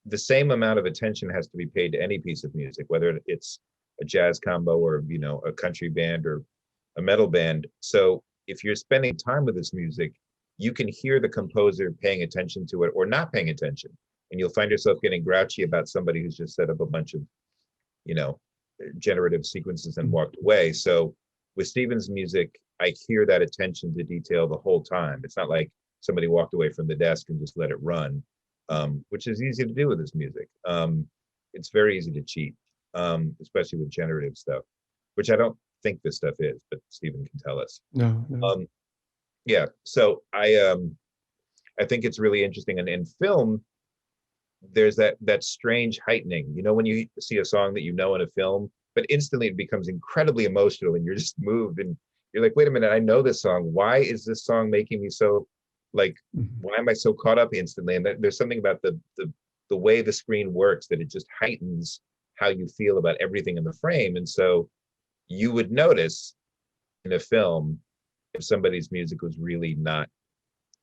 Speaker 2: the same amount of attention has to be paid to any piece of music, whether it's a jazz combo or, a country band or a metal band. So if you're spending time with this music, you can hear the composer paying attention to it or not paying attention. And you'll find yourself getting grouchy about somebody who's just set up a bunch of, generative sequences and walked away. So with Stephen's music, I hear that attention to detail the whole time. It's not like somebody walked away from the desk and just let it run, which is easy to do with this music. It's very easy to cheat, especially with generative stuff, which I don't think this stuff is, but Stephen can tell us.
Speaker 4: No.
Speaker 2: Yeah, so I think it's really interesting. And in film, there's that strange heightening, when you see a song that in a film, but instantly it becomes incredibly emotional and you're just moved and you're like, wait a minute, I know this song. Why is this song making me so, like, why am I so caught up instantly? And there's something about the way the screen works that it just heightens how you feel about everything in the frame. And so you would notice in a film if somebody's music was really not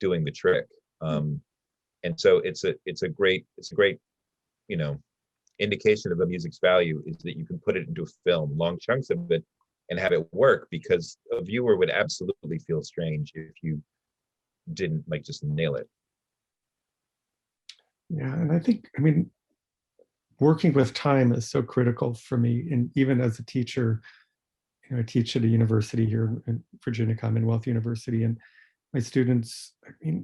Speaker 2: doing the trick. And so it's a great, indication of a music's value is that you can put it into a film, long chunks of it, and have it work, because a viewer would absolutely feel strange if you didn't just nail it.
Speaker 4: Yeah, and I think, working with time is so critical for me. And even as a teacher, I teach at a university here in Virginia, Commonwealth University, and my students,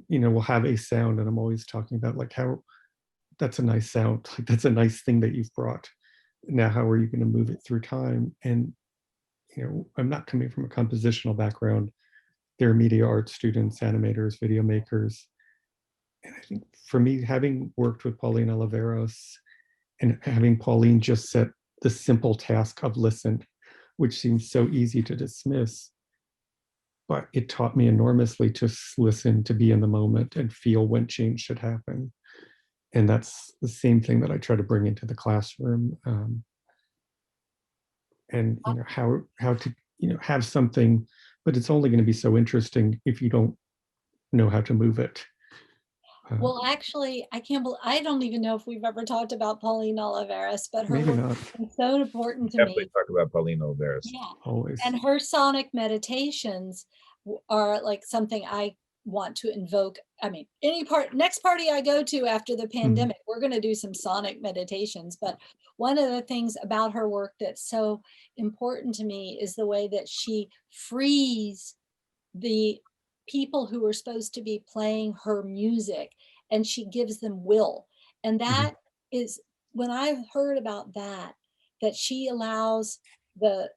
Speaker 4: will have a sound, and I'm always talking about how that's a nice sound, that's a nice thing that you've brought. Now, how are you going to move it through time? And I'm not coming from a compositional background. They're media arts students, animators, video makers. And I think for me, having worked with Pauline Oliveros and having Pauline just set the simple task of listen, which seems so easy to dismiss, but it taught me enormously to listen, to be in the moment and feel when change should happen. And that's the same thing that I try to bring into the classroom. And how to have something, but it's only going to be so interesting if you don't know how to move it.
Speaker 3: Well, actually, I don't even know if we've ever talked about Pauline Oliveros, but her
Speaker 4: Maybe
Speaker 3: work
Speaker 4: not.
Speaker 3: is so important to
Speaker 2: Definitely
Speaker 3: me.
Speaker 2: talk about Pauline Oliveros.
Speaker 3: Yeah.
Speaker 4: Always.
Speaker 3: And her sonic meditations are something I want to invoke. Next party I go to after the pandemic, we're going to do some sonic meditations. But one of the things about her work that's so important to me is the way that she frees the people who are supposed to be playing her music, and she gives them will. And that is, when I heard about that she allows a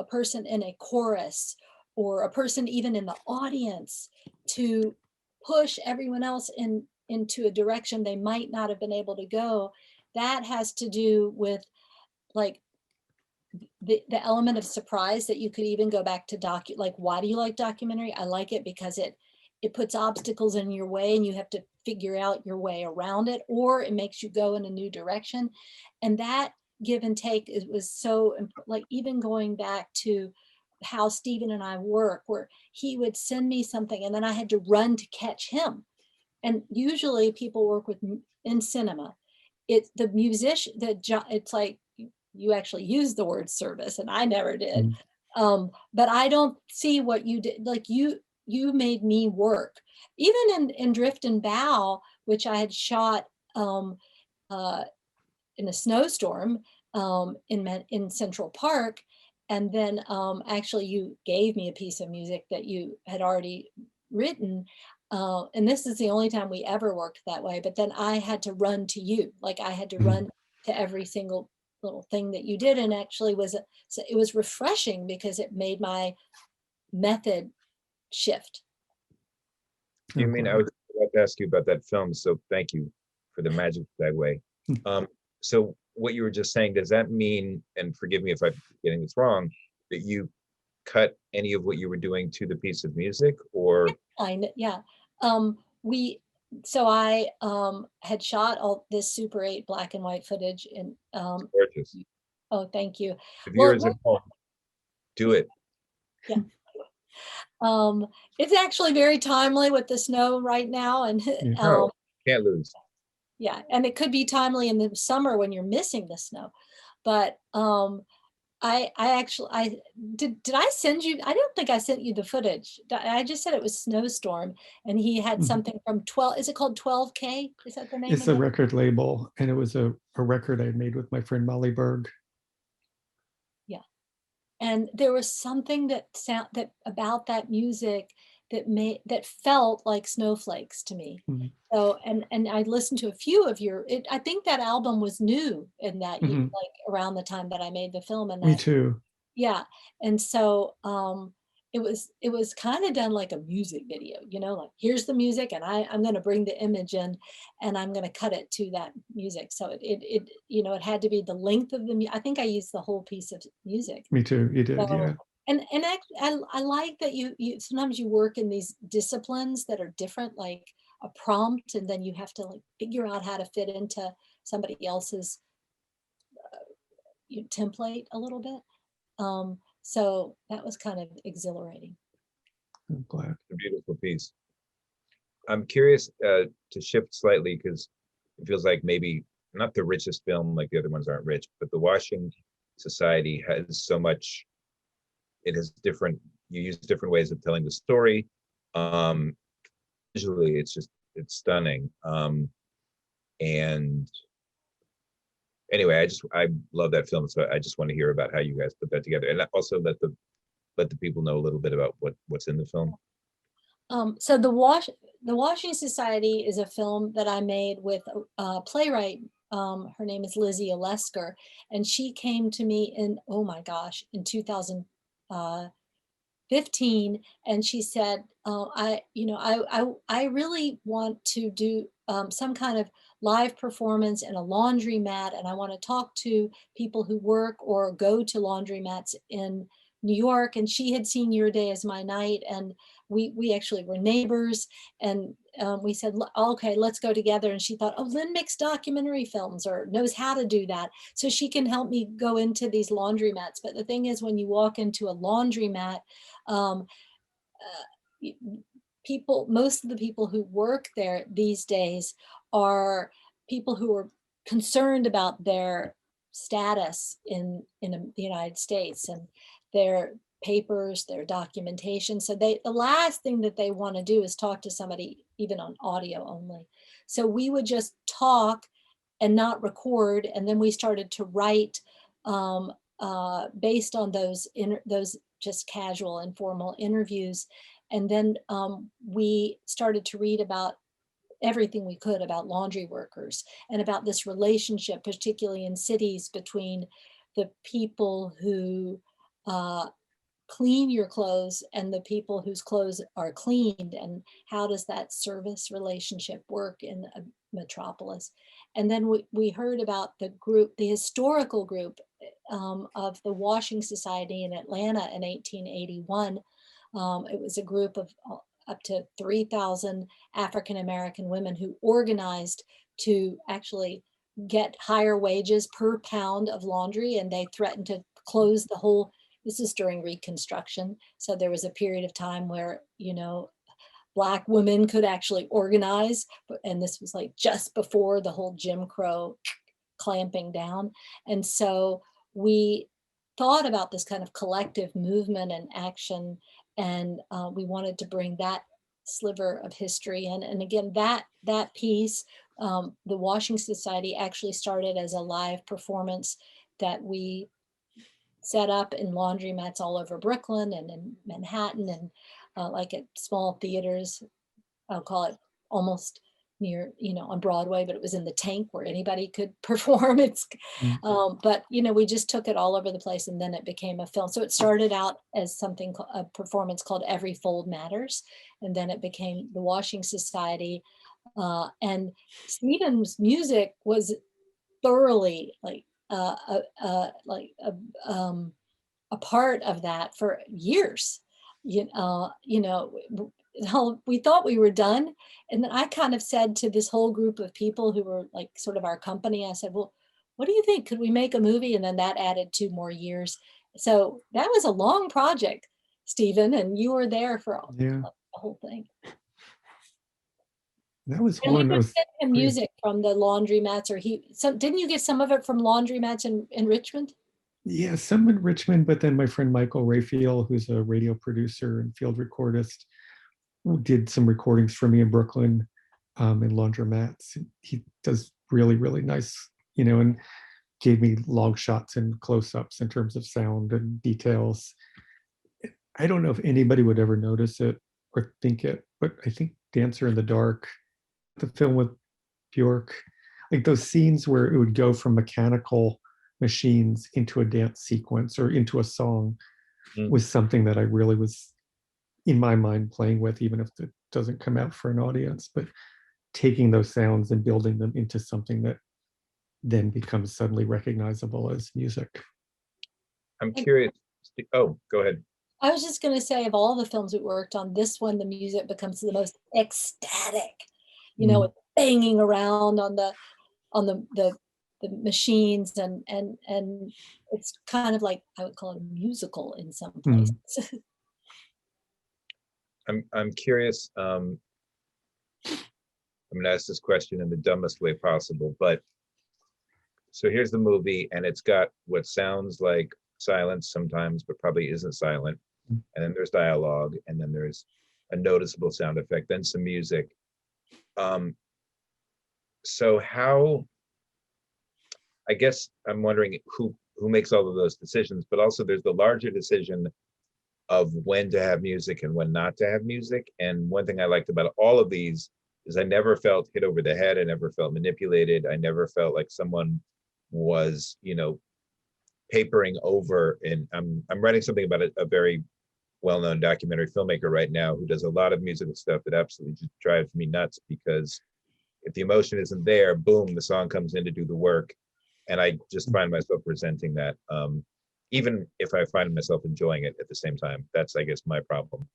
Speaker 3: person in a chorus or a person even in the audience to push everyone else into a direction they might not have been able to go, that has to do with the element of surprise, that you could even go back to why do you like documentary? I like it because it puts obstacles in your way and you have to figure out your way around it, or it makes you go in a new direction. And that give and take was so even going back to how Stephen and I work, where he would send me something and then I had to run to catch him. And usually people work with in cinema, it's the musician, it's like you actually use the word service, and I never did. But I don't see what you did. You made me work. Even in Drift and Bow, which I had shot in a snowstorm in Central Park, and then actually you gave me a piece of music that you had already written. And this is the only time we ever worked that way. But then I had to run to you, I had to run to every single little thing that you did, and actually it was refreshing because it made my method shift.
Speaker 2: I was about to ask you about that film, so thank you for the magic segue. So what you were just saying, does that mean, and forgive me if I'm getting this wrong, that you cut any of what you were doing to the piece of music, or?
Speaker 3: Yeah. So I had shot all this Super 8 black and white footage, and
Speaker 2: gorgeous.
Speaker 3: Oh, thank you.
Speaker 2: The viewers at home, do it.
Speaker 3: Yeah. It's actually very timely with the snow right now, and
Speaker 2: can't lose.
Speaker 3: Yeah, and it could be timely in the summer when you're missing the snow, but I did I send you? I don't think I sent you the footage. I just said it was Snowstorm, and he had
Speaker 4: Mhm.
Speaker 3: something from 12. Is it called 12K? Is that the name
Speaker 4: It's
Speaker 3: of
Speaker 4: a
Speaker 3: it?
Speaker 4: record label, and it was a record I made with my friend Molly Berg.
Speaker 3: Yeah. And there was something that about that music that felt like snowflakes to me.
Speaker 4: Mhm.
Speaker 3: So and I listened to a few of I think that album was new in that year,
Speaker 4: Mhm.
Speaker 3: like around the time that I made the film, and
Speaker 4: Me
Speaker 3: that
Speaker 4: too.
Speaker 3: yeah. And so it was kind of done like a music video, like here's the music and I'm going to bring the image in and I'm going to cut it to that music. So it had to be the length of I think I used the whole piece of music.
Speaker 4: Me too. You did,
Speaker 3: So
Speaker 4: yeah.
Speaker 3: and I like that you sometimes you work in these disciplines that are different, like a prompt, and then you have to like figure out how to fit into somebody else's template a little bit. So that was kind of exhilarating.
Speaker 4: I'm glad.
Speaker 2: A beautiful piece. I'm curious to shift slightly because it feels like maybe not the richest film, like the other ones aren't rich, but the Washing Society has so much. It has different. You use different ways of telling the story. Um, Visually, it's stunning. And anyway, I love that film, so I just want to hear about how you guys put that together, and also let the people know a little bit about what's in the film.
Speaker 3: So the Washing Society is a film that I made with a playwright. Her name is Lizzie Olesker, and she came to me in, oh my gosh, in 2015, and she said, I really want to do some kind of live performance in a laundromat, and I want to talk to people who work or go to laundromats in New York. And she had seen Your Day Is My Night, and we actually were neighbors, and we said, okay, let's go together. And she thought, oh, Lynne makes documentary films or knows how to do that, so she can help me go into these laundromats. But the thing is, when you walk into a laundromat, um, most of the people who work there these days are people who are concerned about their status the United States and their papers, their documentation. So the last thing that they want to do is talk to somebody even on audio only. So we would just talk and not record, and then we started to write based on those just casual, informal interviews. And then we started to read about everything we could about laundry workers and about this relationship, particularly in cities, between the people who clean your clothes and the people whose clothes are cleaned, and how does that service relationship work in a metropolis. And then we heard about the historical group of the Washing Society in Atlanta in 1881. It was a group of up to 3,000 African American women who organized to actually get higher wages per pound of laundry, and they threatened to close the whole. This is during Reconstruction, so there was a period of time where Black women could actually organize, and this was like just before the whole Jim Crow clamping down. And so we thought about this kind of collective movement and action, and we wanted to bring that sliver of history in. And again, that piece, the Washing Society actually started as a live performance that we set up in laundromats all over Brooklyn and in Manhattan, and like at small theaters. I'll call it almost near, on Broadway, but it was in the Tank where anybody could perform. But we just took it all over the place, and then it became a film. So it started out as a performance called Every Fold Matters, and then it became the Washing Society. And Stephen's music was thoroughly a part of that for years. We thought we were done, and then I kind of said to this whole group of people who were like sort of our company, I said, well, what do you think? Could we make a movie? And then that added 2 more years. So that was a long project, Stephen, and you were there for
Speaker 4: Yeah,
Speaker 3: the whole thing.
Speaker 4: that was
Speaker 3: And we
Speaker 4: one.
Speaker 3: would send him music from the laundromats, or didn't you get some of it from laundromats in Richmond?
Speaker 4: Yeah, some in Richmond, but then my friend Michael Raphael, who's a radio producer and field recordist, who did some recordings for me in Brooklyn, in laundromats. He does really, really nice, and gave me long shots and close-ups in terms of sound and details. I don't know if anybody would ever notice it or think it, but I think Dancer in the Dark, the film with Bjork, like those scenes where it would go from mechanical machines into a dance sequence or into a song was something that I really was in my mind playing with, even if it doesn't come out for an audience, but taking those sounds and building them into something that then becomes suddenly recognizable as music.
Speaker 2: I'm curious. Oh, go ahead.
Speaker 3: I was just going to say, of all the films we worked on, this one, the music becomes the most ecstatic, with banging around on the machines, and it's kind of like, I would call it a musical in some places.
Speaker 2: I'm curious. I'm going to ask this question in the dumbest way possible, but so here's the movie, and it's got what sounds like silence sometimes, but probably isn't silent. And then there's dialogue, and then there's a noticeable sound effect, then some music. So how, I guess I'm wondering who makes all of those decisions, but also there's the larger decision of when to have music and when not to have music. And one thing I liked about all of these is I never felt hit over the head. I never felt manipulated. I never felt like someone was, papering over. And I'm writing something about a very well-known documentary filmmaker right now who does a lot of musical stuff that absolutely just drives me nuts, because if the emotion isn't there, boom, the song comes in to do the work. And I just find myself resenting that, even if I find myself enjoying it at the same time. That's, I guess, my problem.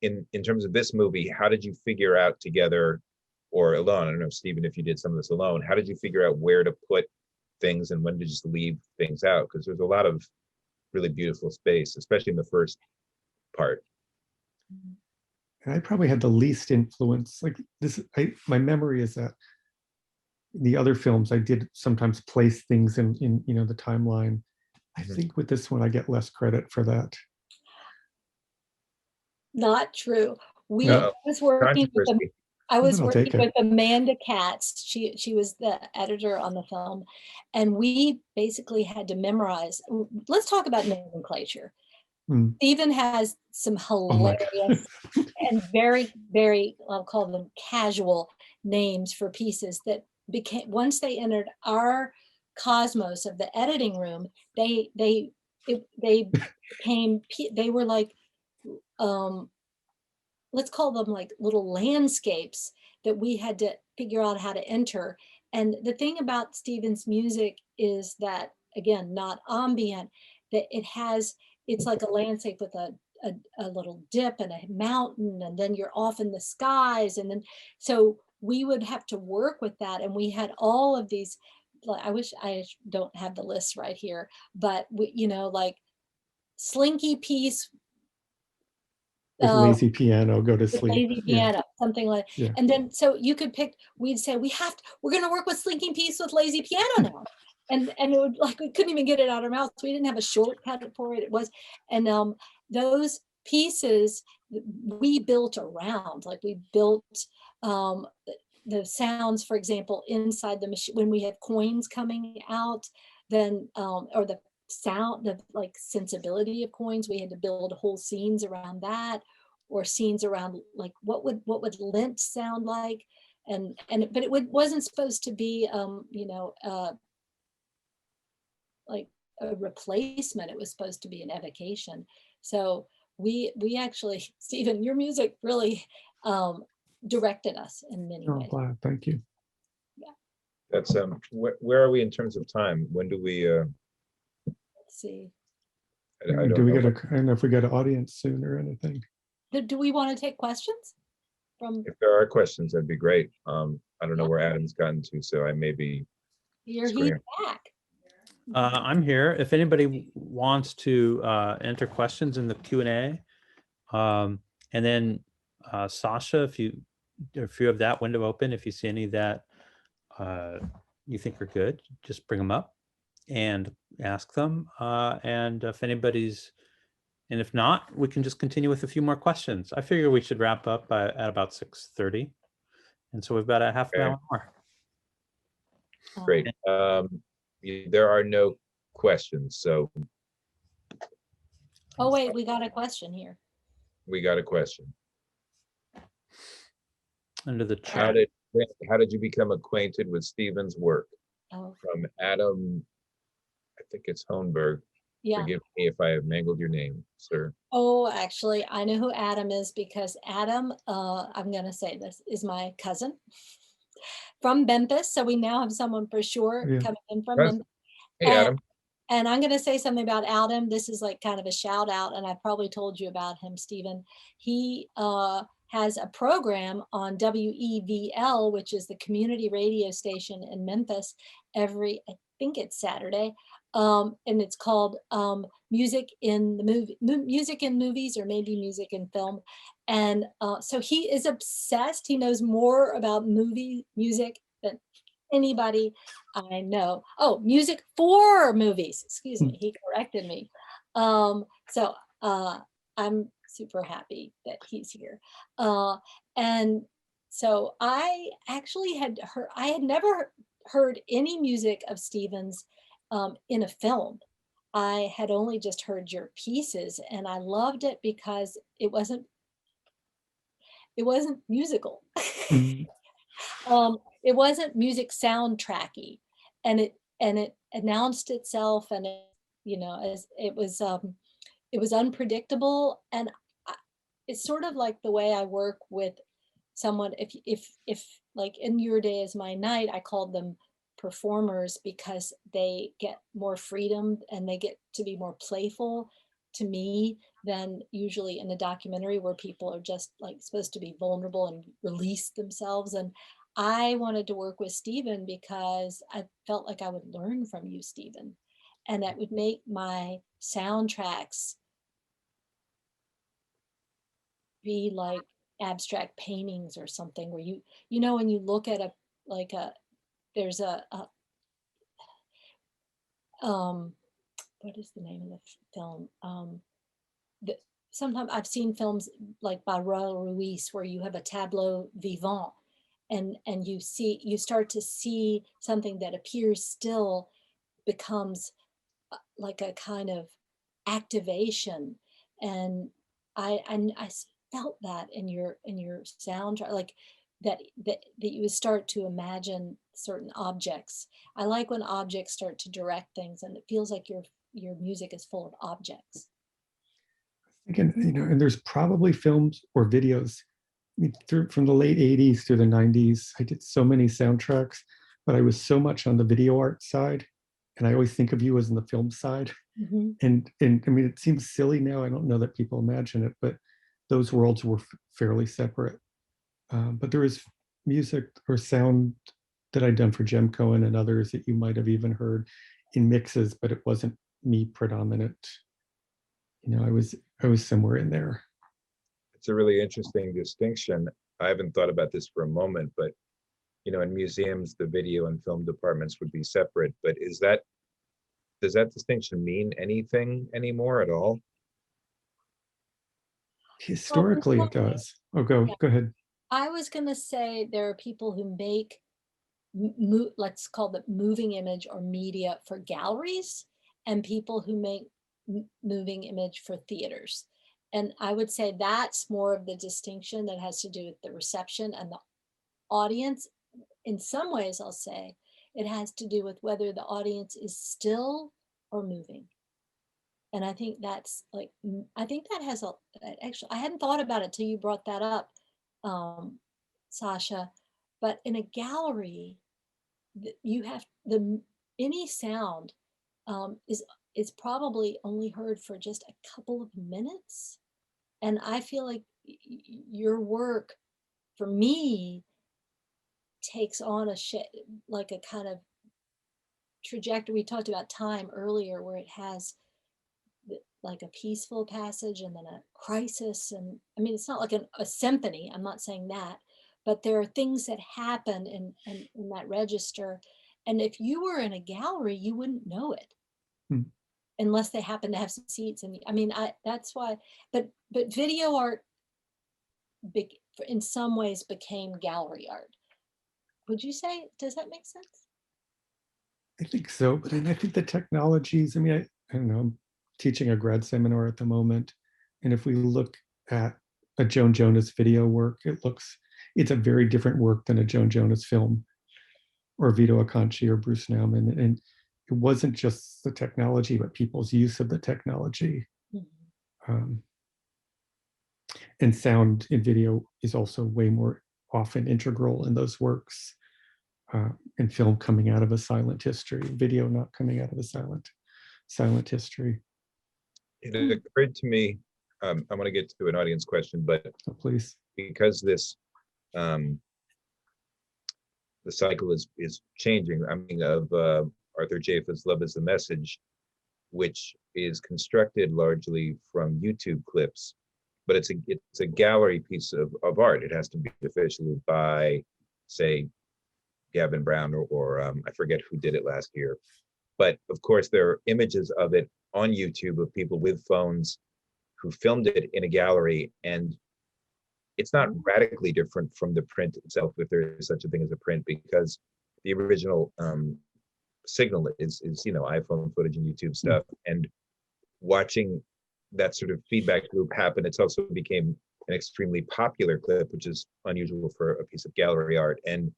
Speaker 2: In terms of this movie, how did you figure out together or alone? I don't know, Stephen, if you did some of this alone, how did you figure out where to put things and when to just leave things out? Because there's a lot of really beautiful space, especially in the first part.
Speaker 4: And I probably had the least influence. Like this, my memory is that the other films I did sometimes place things in the timeline. I think with this one I get less credit for that.
Speaker 3: Not true.
Speaker 2: Uh-oh.
Speaker 3: I was working with Amanda Katz. She was the editor on the film, and we basically had to memorize. Let's talk about nomenclature. Stephen has some hilarious and very, very, I'll call them casual names for pieces that became, once they entered our cosmos of the editing room, they were like, let's call them like little landscapes that we had to figure out how to enter. And the thing about Stephen's music is that, again, not ambient, that it's like a landscape with a little dip and a mountain, and then you're off in the skies. And then, so we would have to work with that. And we had all of these, I wish I don't have the list right here, but like Slinky Piece,
Speaker 4: with lazy piano, go to sleep.
Speaker 3: Lazy piano, something like. Yeah. And then so you could pick. We'd say we're going to work with Slinky Piece with lazy piano now, and it would, like, we couldn't even get it out of our mouth. We didn't have a shortcut for it. It was, and those pieces we built around. Like we built the sounds, for example, inside the machine when we have coins coming out, then or the sound, the like sensibility of coins, we had to build whole scenes around that, or scenes around like what would lint sound like, but it wasn't supposed to be like a replacement. It was supposed to be an evocation. So we actually, Stephen, your music really directed us in many ways.
Speaker 4: Wow, thank you.
Speaker 3: Yeah,
Speaker 2: that's where are we in terms of time? When do we
Speaker 3: see.
Speaker 4: I don't know if we got an audience soon or anything.
Speaker 3: Do we want to take questions from?
Speaker 2: If there are questions, that'd be great. I don't know where Adam's gotten to, so I may be.
Speaker 3: He's back.
Speaker 1: I'm here. If anybody wants to enter questions in the Q&A, and then Sasha, if you have that window open, if you see any that you think are good, just bring them up. and ask them. And if not, we can just continue with a few more questions. I figure we should wrap up at about 6:30. And so we've got a half an
Speaker 2: Okay.
Speaker 1: hour more.
Speaker 2: Great. There are no questions, so
Speaker 3: Oh, wait, we got a question here.
Speaker 2: we got a question.
Speaker 1: Under the
Speaker 2: How
Speaker 1: chat.
Speaker 2: did you become acquainted with Stephen's work?
Speaker 3: Oh,
Speaker 2: From Adam, I think it's Hohenberg.
Speaker 3: yeah.
Speaker 2: Forgive me if I have mangled your name, sir.
Speaker 3: Oh, actually, I know who Adam is because Adam, I'm going to say this, is my cousin from Memphis. So we now have someone for sure
Speaker 4: Yeah.
Speaker 3: coming in from
Speaker 2: Yes.
Speaker 3: Memphis.
Speaker 2: Hey,
Speaker 3: And,
Speaker 2: Adam.
Speaker 3: and I'm going to say something about Adam. This is like kind of a shout out, and I probably told you about him, Stephen. He has a program on WEVL, which is the community radio station in Memphis, I think it's Saturday. And it's called Music in the Movie, Music in Movies, or maybe Music in Film. And so he is obsessed. He knows more about movie music than anybody I know. Oh, music for movies. Excuse me. He corrected me. So I'm super happy that he's here. And so I actually I had never heard any music of Stephen's in a film. I had only just heard your pieces, and I loved it because it wasn't musical.
Speaker 4: Mhm.
Speaker 3: It wasn't music soundtracky, and it announced itself, and as it was unpredictable, and it's sort of like the way I work with someone. If like in Your Day Is My Night, I called them performers because they get more freedom and they get to be more playful to me than usually in a documentary where people are just like supposed to be vulnerable and release themselves. And I wanted to work with Stephen because I felt like I would learn from you, Stephen, and that would make my soundtracks be like abstract paintings or something where when you look at there's what is the name of the film? Sometimes I've seen films like by Royal Ruiz where you have a tableau vivant, and you start to see something that appears still becomes like a kind of activation. And I felt that in your soundtrack, like that you would start to imagine certain objects. I like when objects start to direct things, and it feels like your music is full of objects.
Speaker 4: Again, and there's probably films or videos from the late 80s through the 90s. I did so many soundtracks, but I was so much on the video art side. And I always think of you as on the film side.
Speaker 3: Mm-hmm.
Speaker 4: And I mean, it seems silly now. I don't know that people imagine it, but those worlds were fairly separate. But there is music or sound that I'd done for Jem Cohen and others that you might have even heard in mixes, but it wasn't me predominant. I was somewhere in there.
Speaker 2: It's a really interesting distinction. I haven't thought about this for a moment, but in museums, the video and film departments would be separate. But does that distinction mean anything anymore at all?
Speaker 4: Historically, it does. Oh, go ahead.
Speaker 3: I was going to say there are people who make, let's call it moving image or media for galleries, and people who make moving image for theaters. And I would say that's more of the distinction that has to do with the reception and the audience. In some ways, I'll say it has to do with whether the audience is still or moving. And I think that's like, I think that has actually, I hadn't thought about it till you brought that up, Sasha. But in a gallery, you have any sound is probably only heard for just a couple of minutes. And I feel like your work, for me, takes on like a kind of trajectory. We talked about time earlier, where it has like a peaceful passage and then a crisis. And I mean, it's not like a symphony, I'm not saying that, but there are things that happen in that register. And if you were in a gallery, you wouldn't know it.
Speaker 4: Hmm.
Speaker 3: Unless they happen to have some seats. And I mean, that's why, but video art in some ways became gallery art. Would you say, does that make sense?
Speaker 4: I think so, but I think the technologies, I mean, I don't know, I'm teaching a grad seminar at the moment. And if we look at a Joan Jonas video work, it's a very different work than a Joan Jonas film or Vito Acconci or Bruce Nauman. And it wasn't just the technology, but people's use of the technology.
Speaker 3: Mhm.
Speaker 4: And sound in video is also way more often integral in those works. And film coming out of a silent history, video not coming out of a silent history.
Speaker 2: It occurred to me, I want to get to an audience question, but
Speaker 4: So please.
Speaker 2: because this the cycle is changing. I mean, of Arthur Jafa's Love is the Message, which is constructed largely from YouTube clips, but it's a gallery piece of art. It has to be officially by, say, Gavin Brown or I forget who did it last year. But of course, there are images of it on YouTube of people with phones who filmed it in a gallery, and it's not radically different from the print itself, if there is such a thing as a print, because the original signal is iPhone footage and YouTube stuff. And watching that sort of feedback loop happen, it's also became an extremely popular clip, which is unusual for a piece of gallery art. And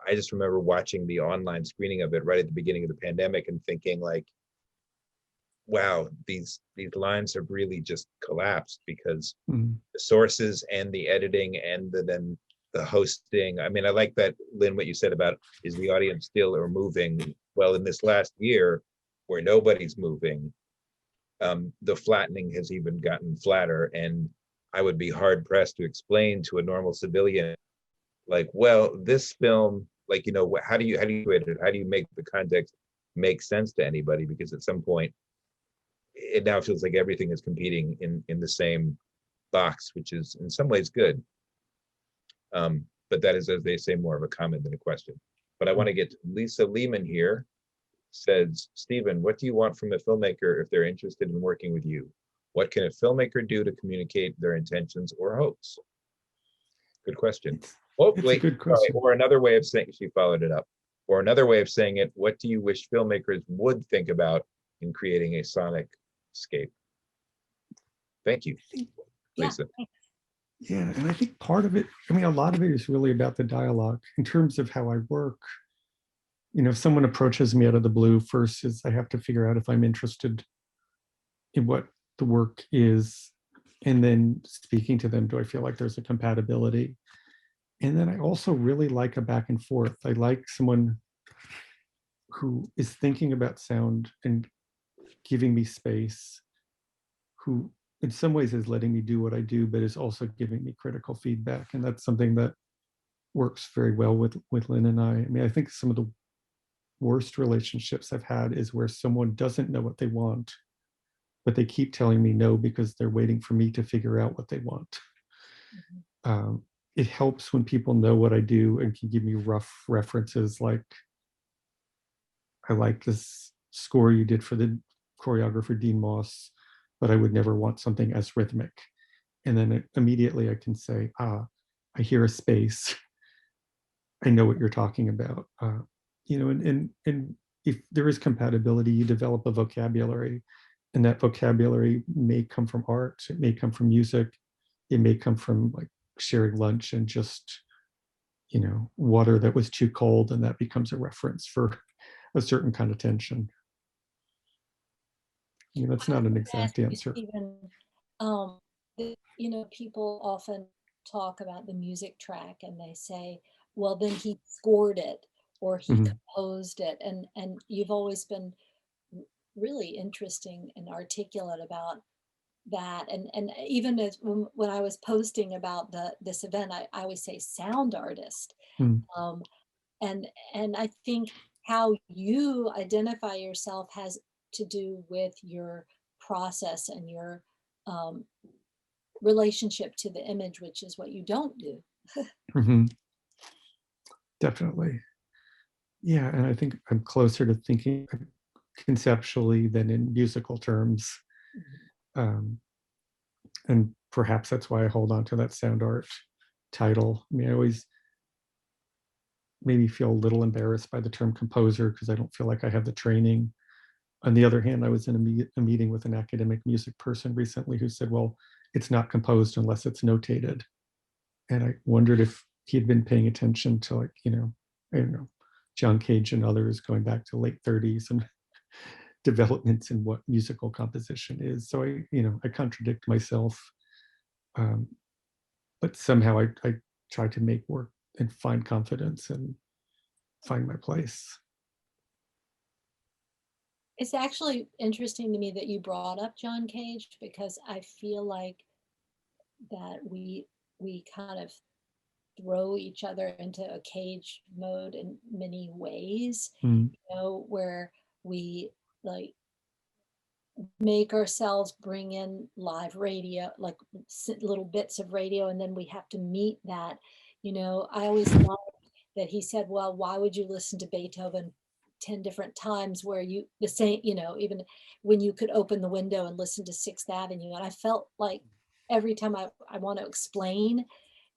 Speaker 2: I just remember watching the online screening of it right at the beginning of the pandemic and thinking, like, wow, these lines have really just collapsed, because the sources and the editing and then the hosting. I mean, I like that, Lynne, what you said about, is the audience still or moving? Well, in this last year where nobody's moving, the flattening has even gotten flatter. And I would be hard pressed to explain to a normal civilian, like, well, this film, like, how do you create it? How do you make the context make sense to anybody? Because at some point, it now feels like everything is competing in the same box, which is in some ways good. But that is, as they say, more of a comment than a question. But I want to get to Lisa Lehman here. Says, Stephen, what do you want from a filmmaker if they're interested in working with you? What can a filmmaker do to communicate their intentions or hopes? Good question. Oh,
Speaker 4: It's
Speaker 2: wait,
Speaker 4: a good question.
Speaker 2: Or another way of saying, she followed it up. Or another way of saying it, what do you wish filmmakers would think about in creating a sonic scape? Thank you, Lisa.
Speaker 4: Yeah, and I think part of it, I mean, a lot of it is really about the dialogue. In terms of how I work, if someone approaches me out of the blue, first is I have to figure out if I'm interested in what the work is. And then speaking to them, do I feel like there's a compatibility? And then I also really like a back and forth. I like someone who is thinking about sound and giving me space, who in some ways is letting me do what I do, but is also giving me critical feedback. And that's something that works very well with Lynne and I. I mean, I think some of the worst relationships I've had is where someone doesn't know what they want, but they keep telling me no because they're waiting for me to figure out what they want. It helps when people know what I do and can give me rough references, like, I like this score you did for the choreographer Dean Moss, but I would never want something as rhythmic. And then immediately I can say, I hear a space. I know what you're talking about. And if there is compatibility, you develop a vocabulary, and that vocabulary may come from art, it may come from music, it may come from like sharing lunch and just, water that was too cold, and that becomes a reference for a certain kind of tension. That's not an exact answer.
Speaker 3: Even, people often talk about the music track and they say, well, then he scored it or he composed it. And you've always been really interesting and articulate about that. And even as when I was posting about this event, I always say sound artist. And I think how you identify yourself has to do with your process and your relationship to the image, which is what you don't do.
Speaker 4: Definitely. Yeah, and I think I'm closer to thinking conceptually than in musical terms. Um, and perhaps that's why I hold on to that sound art title. I mean, I always maybe feel a little embarrassed by the term composer because I don't feel like I have the training. On the other hand, I was in a meeting with an academic music person recently who said, well, it's not composed unless it's notated. And I wondered if he had been paying attention to, like, I don't know, John Cage and others going back to late 30s and developments in what musical composition is. So I contradict myself, um, but somehow I try to make work and find confidence and find my place.
Speaker 3: It's actually interesting to me that you brought up John Cage, because I feel like that we kind of throw each other into a cage mode in many ways,
Speaker 4: Mm.
Speaker 3: where we like make ourselves bring in live radio, like little bits of radio, and then we have to meet that. I always loved that he said, well, why would you listen to Beethoven 10 different times where you the same, even when you could open the window and listen to Sixth Avenue. And I felt like every time I want to explain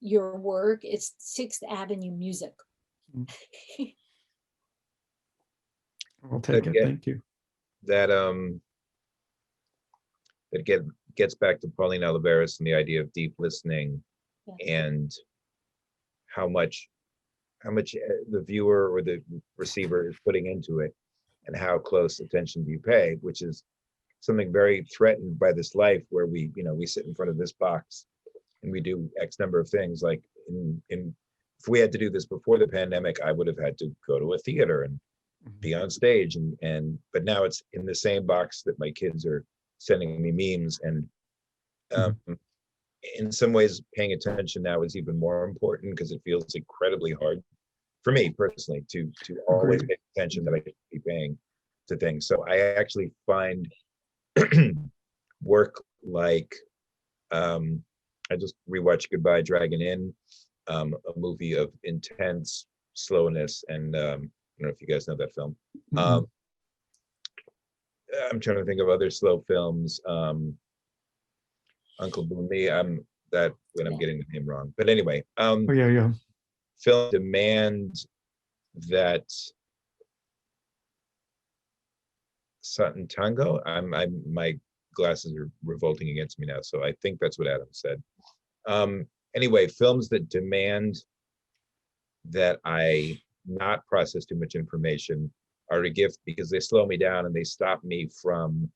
Speaker 3: your work, it's Sixth Avenue music.
Speaker 4: Mm. I'll take it. Thank you.
Speaker 2: That that gets back to Pauline Oliveris and the idea of deep listening,
Speaker 3: Yeah.
Speaker 2: and how much the viewer or the receiver is putting into it, and how close attention do you pay, which is something very threatened by this life where we sit in front of this box and we do X number of things. Like if we had to do this before the pandemic, I would have had to go to a theater and be on stage, but now it's in the same box that my kids are sending me memes. And in some ways, paying attention now is even more important because it feels incredibly hard for me personally to always
Speaker 4: Agreed.
Speaker 2: pay attention that I should be paying to things. So I actually find work like I just rewatched Goodbye Dragon Inn, a movie of intense slowness, and I don't know if you guys know that film. I'm trying to think of other slow films. Uncle Boonmee. I'm getting the name wrong, but anyway.
Speaker 4: Oh yeah.
Speaker 2: Film demand that Sutton Tango. My glasses are revolting against me now, so I think that's what Adam said. Anyway, films that demand that I not process too much information are a gift because they slow me down and they stop me from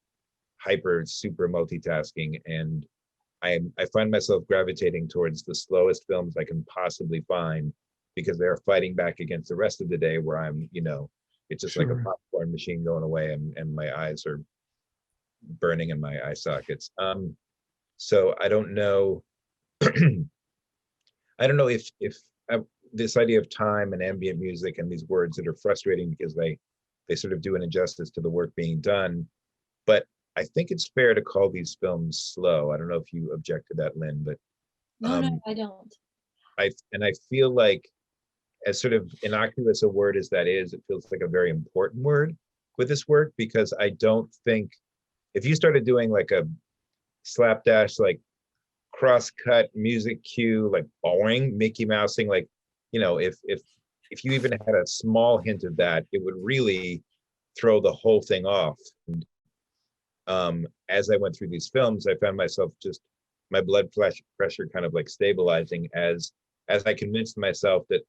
Speaker 2: super multitasking. And I find myself gravitating towards the slowest films I can possibly find because they're fighting back against the rest of the day where I'm, it's just like a popcorn machine going away and my eyes are burning in my eye sockets. So I don't know. I don't know if this idea of time and ambient music and these words that are frustrating because they sort of do an injustice to the work being done. But I think it's fair to call these films slow. I don't know if you object to that, Lynn, but
Speaker 3: No, I don't.
Speaker 2: I feel like, as sort of innocuous a word as that is, it feels like a very important word with this work, because I don't think if you started doing like a slapdash, like cross-cut music cue, like boing, Mickey Mousing, like, if you even had a small hint of that, it would really throw the whole thing off. And as I went through these films, I found myself just my blood pressure kind of like stabilizing as I convinced myself that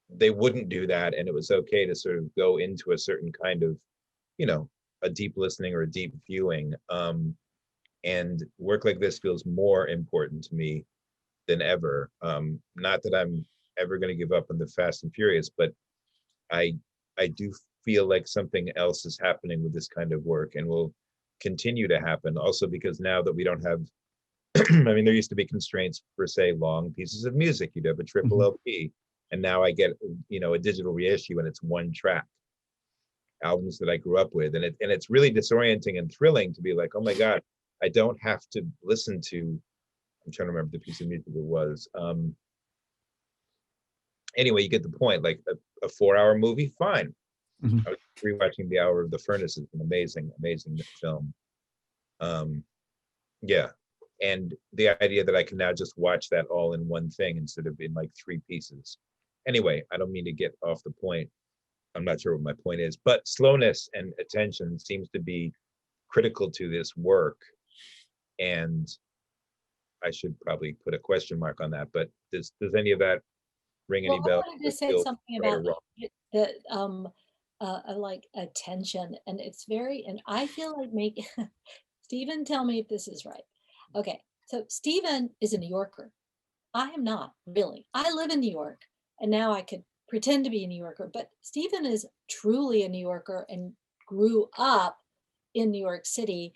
Speaker 2: they wouldn't do that, and it was okay to sort of go into a certain kind of, a deep listening or a deep viewing. And work like this feels more important to me than ever. Not that I'm ever going to give up on the Fast and Furious, but I do feel like something else is happening with this kind of work and will continue to happen. Also, because now that we don't have, I mean, there used to be constraints for, say, long pieces of music. You'd have a triple LP, and now I get, a digital reissue, and it's one track. Albums that I grew up with, and it's really disorienting and thrilling to be like, oh my God, I don't have to listen to. I'm trying to remember the piece of music it was. Anyway, you get the point. Like a 4-hour movie, fine.
Speaker 4: Mhm.
Speaker 2: I was rewatching The Hour of the Furnace. Is an amazing, amazing film. Yeah, and the idea that I can now just watch that all in one thing instead of in like 3 pieces. Anyway, I don't mean to get off the point. I'm not sure what my point is, but slowness and attention seems to be critical to this work. And I should probably put a question mark on that, but does any of that ring any
Speaker 3: Well, I
Speaker 2: bells?
Speaker 3: wanted
Speaker 2: Or
Speaker 3: to say
Speaker 2: feel
Speaker 3: something
Speaker 2: right or
Speaker 3: about
Speaker 2: wrong?
Speaker 3: the like attention, and it's very, and I feel like Stephen, tell me if this is right. Okay, so Stephen is a New Yorker. I am not really. I live in New York, and now I could pretend to be a New Yorker, but Stephen is truly a New Yorker and grew up in New York City.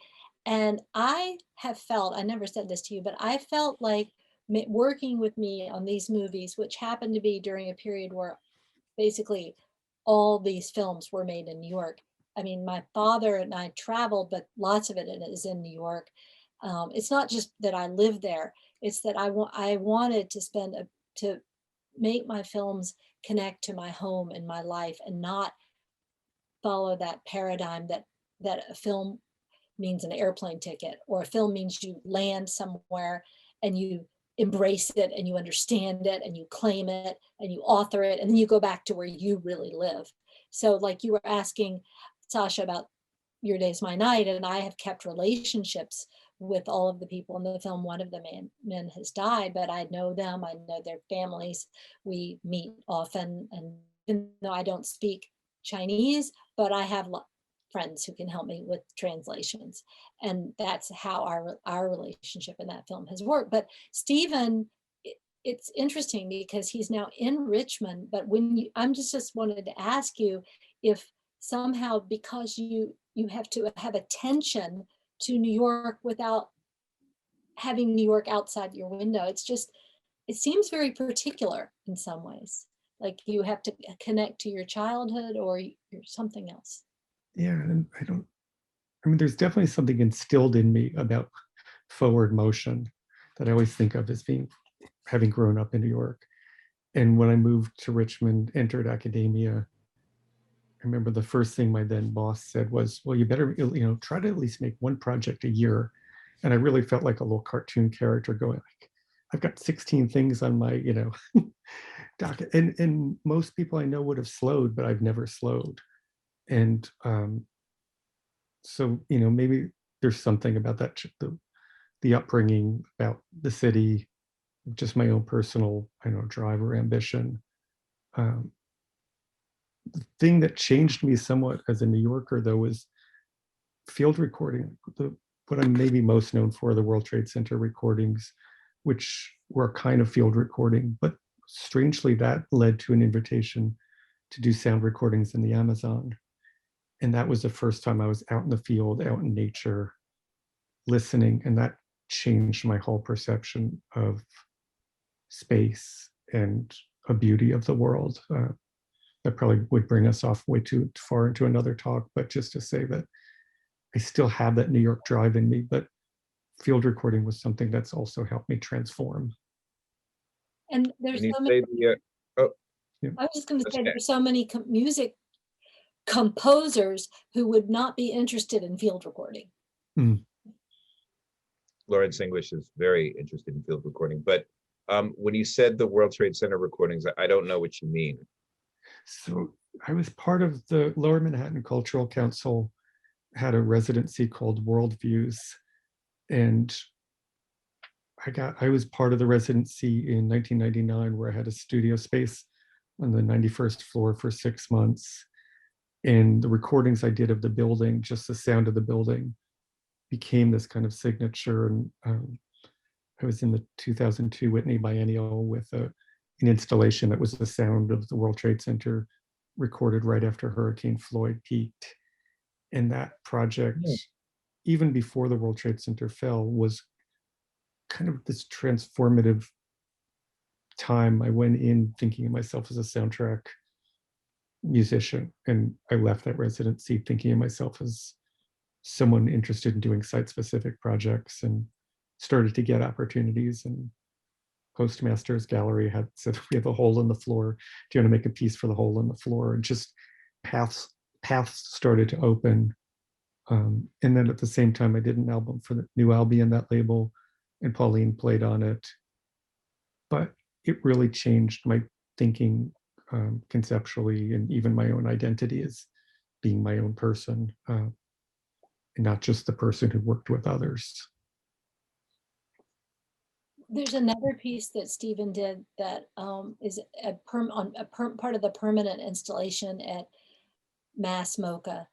Speaker 3: And I have felt, I never said this to you, but I felt like working with me on these movies, which happened to be during a period where basically all these films were made in New York. I mean, my father and I traveled, but lots of it is in New York. It's not just that I live there; it's that I wanted to to make my films connect to my home and my life, and not follow that paradigm that a film means an airplane ticket, or a film means you land somewhere and you embrace it and you understand it and you claim it and you author it, and then you go back to where you really live. So like you were asking, Sasha, about Your Day's My Night, and I have kept relationships with all of the people in the film. One of the men has died, but I know them, I know their families. We meet often, and even though I don't speak Chinese, but I have friends who can help me with translations. And that's how our relationship in that film has worked. But Stephen, it's interesting because he's now in Richmond, but I'm just wanted to ask you if somehow, because you have to have attention to New York without having New York outside your window, it seems very particular in some ways. Like you have to connect to your childhood or something else.
Speaker 4: Yeah, and I mean, there's definitely something instilled in me about forward motion that I always think of as having grown up in New York. And when I moved to Richmond, entered academia, I remember the first thing my then boss said was, well, you better, try to at least make one project a year. And I really felt like a little cartoon character going like, I've got 16 things on my, docket. And most people I know would have slowed, but I've never slowed. And so, maybe there's something about that, the upbringing, about the city, just my own personal, drive or ambition. The thing that changed me somewhat as a New Yorker, though, was field recording. What I'm maybe most known for, the World Trade Center recordings, which were kind of field recording, but strangely that led to an invitation to do sound recordings in the Amazon. And that was the first time I was out in the field, out in nature, listening, and that changed my whole perception of space and a beauty of the world. That probably would bring us off way too far into another talk, but just to say that I still have that New York drive in me, but field recording was something that's also helped me transform.
Speaker 3: And there's
Speaker 2: When you
Speaker 3: so many,
Speaker 2: say oh,
Speaker 3: I was just going to say,
Speaker 2: okay.
Speaker 3: there's so many music composers who would not be interested in field recording.
Speaker 4: Mm.
Speaker 2: Lawrence English is very interested in field recording, but when you said the World Trade Center recordings, I don't know what you mean.
Speaker 4: So I was part of the Lower Manhattan Cultural Council, had a residency called Worldviews, and I was part of the residency in 1999, where I had a studio space on the 91st floor for 6 months. And the recordings I did of the building, just the sound of the building, became this kind of signature. And I was in the 2002 Whitney Biennial with an installation that was the sound of the World Trade Center, recorded right after Hurricane Floyd peaked. And that project, even before the World Trade Center fell, was kind of this transformative time. I went in thinking of myself as a soundtrack musician, and I left that residency thinking of myself as someone interested in doing site-specific projects, and started to get opportunities and Postmaster's Gallery had said, we have a hole in the floor. Do you want to make a piece for the hole in the floor? And just paths started to open. And then at the same time, I did an album for the New Albion, that label, and Pauline played on it. But it really changed my thinking conceptually, and even my own identity as being my own person, and not just the person who worked with others.
Speaker 3: There's another piece that Stephen did that is part of the permanent installation at Mass MoCA,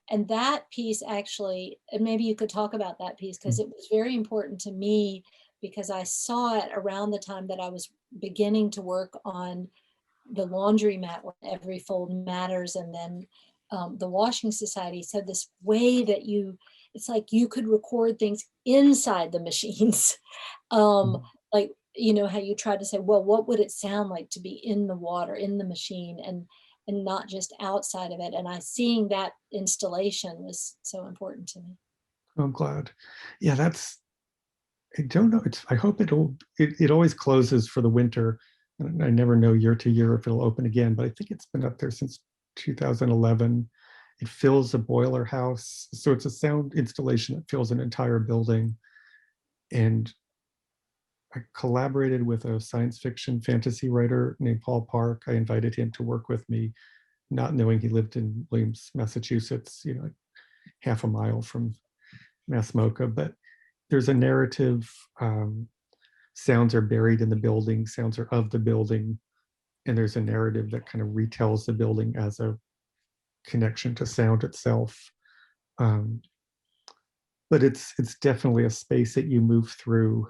Speaker 3: and that piece actually, and maybe you could talk about that piece, because it was very important to me, because I saw it around the time that I was beginning to work on the Laundromat, where every fold matters, and then the Washing Society. So this way that it's like you could record things inside the machines. Like, you know, how you try to say, well, what would it sound like to be in the water, in the machine, and not just outside of it. And seeing that installation was so important to me.
Speaker 4: I'm glad. Yeah, I don't know. I hope it always closes for the winter. I never know year to year if it'll open again, but I think it's been up there since 2011. It fills a boiler house. So it's a sound installation that fills an entire building. And I collaborated with a science fiction fantasy writer named Paul Park. I invited him to work with me, not knowing he lived in Williams, Massachusetts, you know, half a mile from Mass MoCA. But there's a narrative. Sounds are buried in the building, sounds are of the building, and there's a narrative that kind of retells the building as a connection to sound itself. But it's definitely a space that you move through.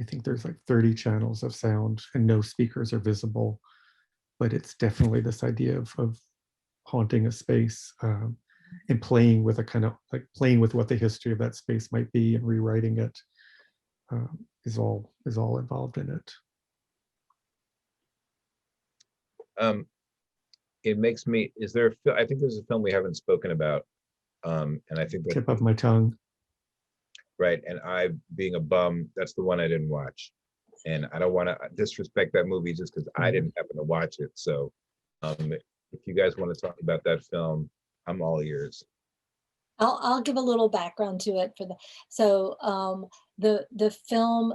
Speaker 4: I think there's like 30 channels of sound and no speakers are visible, but it's definitely this idea of haunting a space, and playing with playing with what the history of that space might be and rewriting it, is all involved in it.
Speaker 2: It makes me, I think there's a film we haven't spoken about, and I think that,
Speaker 4: Tip of my tongue.
Speaker 2: right, and I, being a bum, that's the one I didn't watch, and I don't want to disrespect that movie just because I didn't happen to watch it. So if you guys want to talk about that film, I'm all ears.
Speaker 3: I'll give a little background to it so the film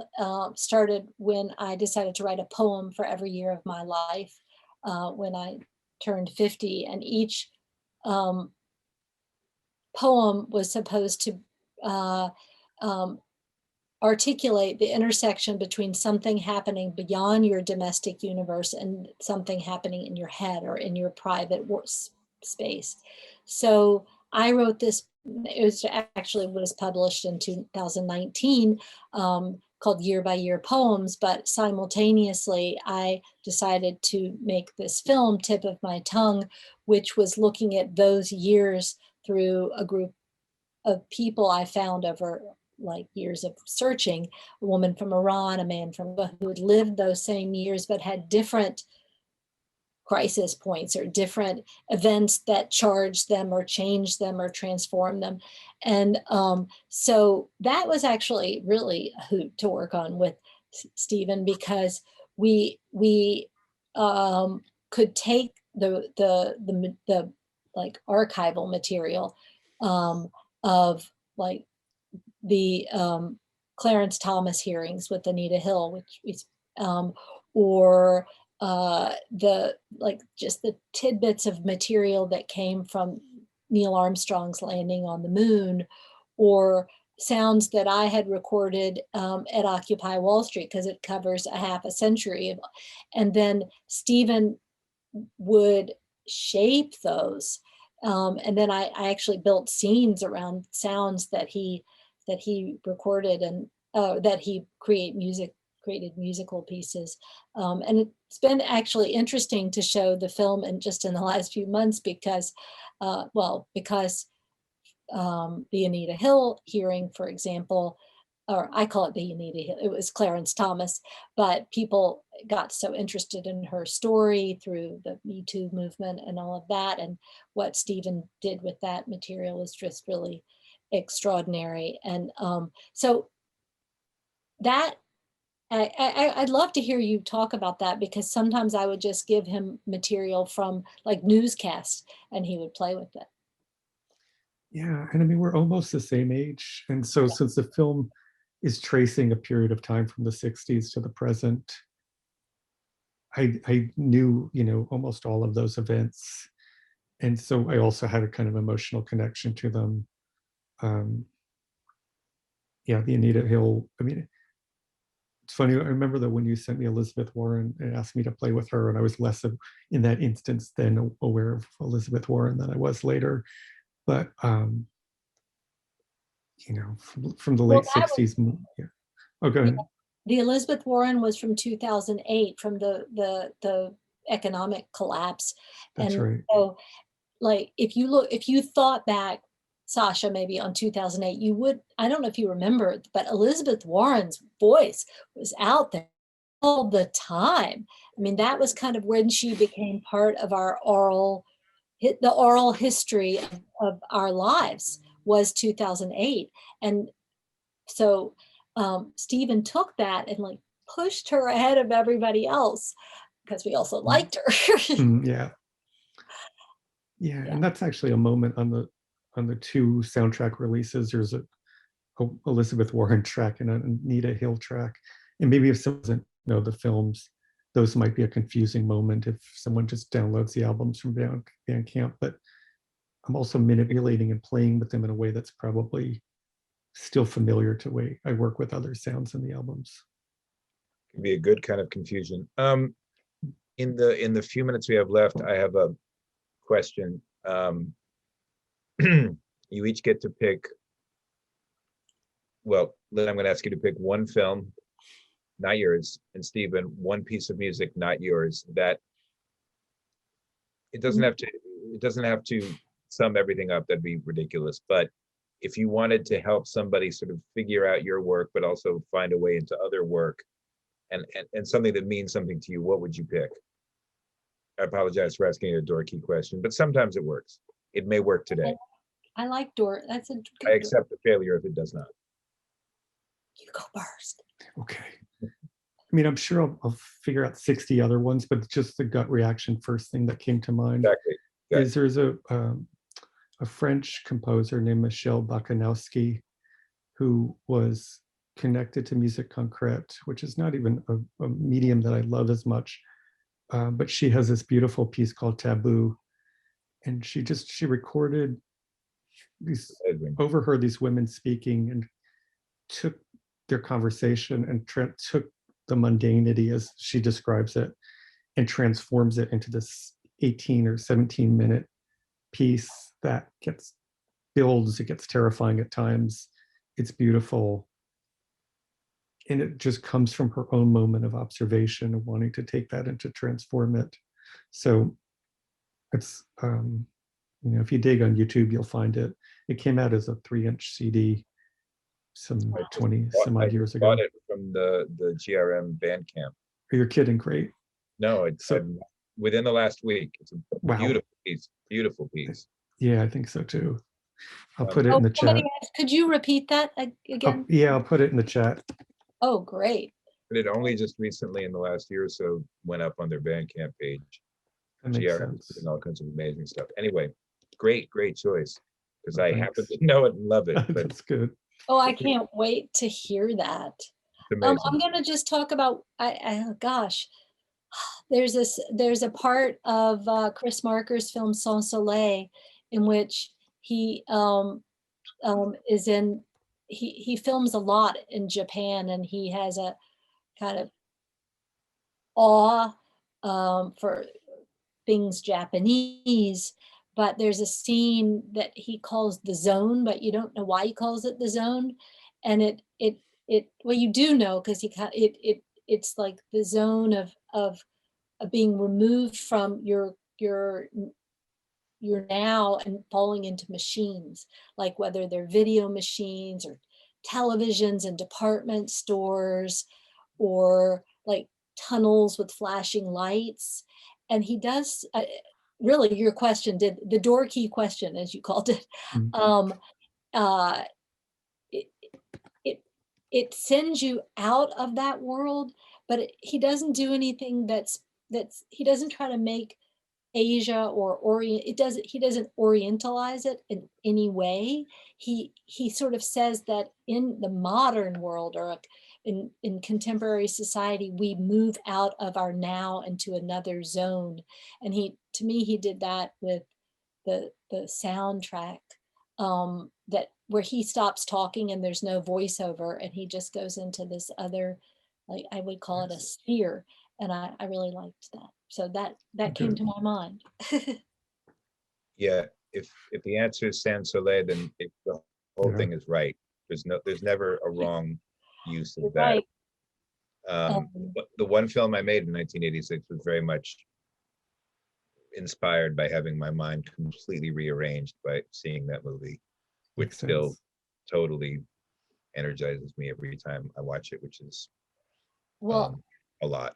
Speaker 3: started when I decided to write a poem for every year of my life, when I turned 50, and each poem was supposed to articulate the intersection between something happening beyond your domestic universe and something happening in your head or in your private space. So I wrote this. It was actually was published in 2019, called Year by Year Poems, but simultaneously I decided to make this film, Tip of My Tongue, which was looking at those years through a group of people I found over like years of searching, a woman from Iran, a man from who had lived those same years but had different crisis points or different events that charged them or changed them or transformed them. And so that was actually really a hoot to work on with Stephen, because we could take the like archival material of like the Clarence Thomas hearings with Anita Hill, which is, or just the tidbits of material that came from Neil Armstrong's landing on the moon, or sounds that I had recorded at Occupy Wall Street, because it covers a half a century of, and then Stephen would shape those. And then I actually built scenes around sounds that he recorded, and that he created musical pieces. And it's been actually interesting to show the film in the last few months, because the Anita Hill hearing, for example, or I call it the Anita Hill, it was Clarence Thomas, but people got so interested in her story through the Me Too movement and all of that. And what Stephen did with that material is just really extraordinary. And so that I'd love to hear you talk about that, because sometimes I would just give him material from like newscasts and he would play with it.
Speaker 4: Yeah, and I mean, we're almost the same age. And so since the film is tracing a period of time from the 60s to the present, I knew, almost all of those events. And so I also had a kind of emotional connection to them. Yeah, the Anita Hill, I mean, it's funny, I remember that when you sent me Elizabeth Warren and asked me to play with her, and I was less in that instance than aware of Elizabeth Warren than I was later. But from the
Speaker 3: Well,
Speaker 4: late 60s. Yeah. Oh, go ahead.
Speaker 3: the Elizabeth Warren was from 2008, from the economic collapse.
Speaker 4: That's
Speaker 3: And
Speaker 4: right.
Speaker 3: so, like, if you thought back, Sasha, maybe on 2008, you would, I don't know if you remember, but Elizabeth Warren's voice was out there all the time. I mean, that was kind of when she became part of our the oral history of our lives, was 2008. And so Stephen took that and like pushed her ahead of everybody else, because we also liked her.
Speaker 4: Yeah. Yeah,
Speaker 3: Yeah.
Speaker 4: and that's actually a moment on the two soundtrack releases. There's a Elizabeth Warren track and an Anita Hill track. And maybe if someone doesn't know the films, those might be a confusing moment if someone just downloads the albums from Bandcamp. But I'm also manipulating and playing with them in a way that's probably still familiar to the way I work with other sounds in the albums.
Speaker 2: Can be a good kind of confusion. In the few minutes we have left, I have a question. You each get to pick. Well, Lynn, I'm going to ask you to pick one film, not yours, and Stephen, one piece of music, not yours. That it doesn't have to sum everything up. That'd be ridiculous. But if you wanted to help somebody sort of figure out your work, but also find a way into other work, and something that means something to you, what would you pick? I apologize for asking a dorky question, but sometimes it works. It may work today.
Speaker 3: I like Dor. That's a good.
Speaker 2: I accept the failure if it does not.
Speaker 3: You go first.
Speaker 4: Okay. I mean, I'm sure I'll figure out 60 other ones, but just the gut reaction first thing that came to mind
Speaker 2: Exactly.
Speaker 4: is there's a French composer named Michel Bakanowski, who was connected to musique concrète, which is not even a medium that I love as much. But she has this beautiful piece called Taboo. And she recorded overheard these women speaking and took their conversation and took the mundanity, as she describes it, and transforms it into this 18 or 17 minute piece that builds, it gets terrifying at times. It's beautiful. And it just comes from her own moment of observation and wanting to take that and to transform it. So it's, if you dig on YouTube, you'll find it. It came out as a 3-inch CD some 20 some odd years ago.
Speaker 2: I bought it from the GRM Bandcamp.
Speaker 4: You're kidding, great.
Speaker 2: No, it's within the last week. It's a beautiful piece.
Speaker 4: Yeah, I think so too. I'll put it in the chat.
Speaker 3: Could you repeat that again?
Speaker 4: Yeah, I'll put it in the chat.
Speaker 3: Oh, great.
Speaker 2: But it only just recently in the last year or so went up on their Bandcamp page.
Speaker 4: That makes
Speaker 2: GRM
Speaker 4: sense.
Speaker 2: doing all kinds of amazing stuff. Anyway, great choice, because I
Speaker 4: Thanks.
Speaker 2: happen to know it and love it. But
Speaker 4: That's good.
Speaker 3: Oh, I can't wait to hear that.
Speaker 2: it's amazing.
Speaker 3: I'm going to just talk about, gosh, there's a part of Chris Marker's film Sans Soleil in which he is in, he films a lot in Japan, and he has a kind of awe for things Japanese. But there's a scene that he calls the zone, but you don't know why he calls it the zone. And well, you do know, because it's like the zone of being removed from your now and falling into machines, like whether they're video machines or televisions in department stores, or like tunnels with flashing lights. And he does really, your question, did the door key question, as you called it,
Speaker 4: Mm.
Speaker 3: it it sends you out of that world, but he doesn't do anything he doesn't try to make Asia or Orient, he doesn't orientalize it in any way. He sort of says that in the modern world, or in contemporary society, we move out of our now into another zone. And to me, he did that with the soundtrack, that where he stops talking and there's no voiceover, and he just goes into this other, like I would call it a sphere. And I really liked that. So that came to my mind.
Speaker 2: Yeah, if the answer is Sans Soleil, then the whole thing is right. There's never a wrong use of that.
Speaker 3: Right.
Speaker 2: The one film I made in 1986 was very much inspired by having my mind completely rearranged by seeing that movie, which still totally energizes me every time I watch it, which is
Speaker 3: Well,
Speaker 2: a lot.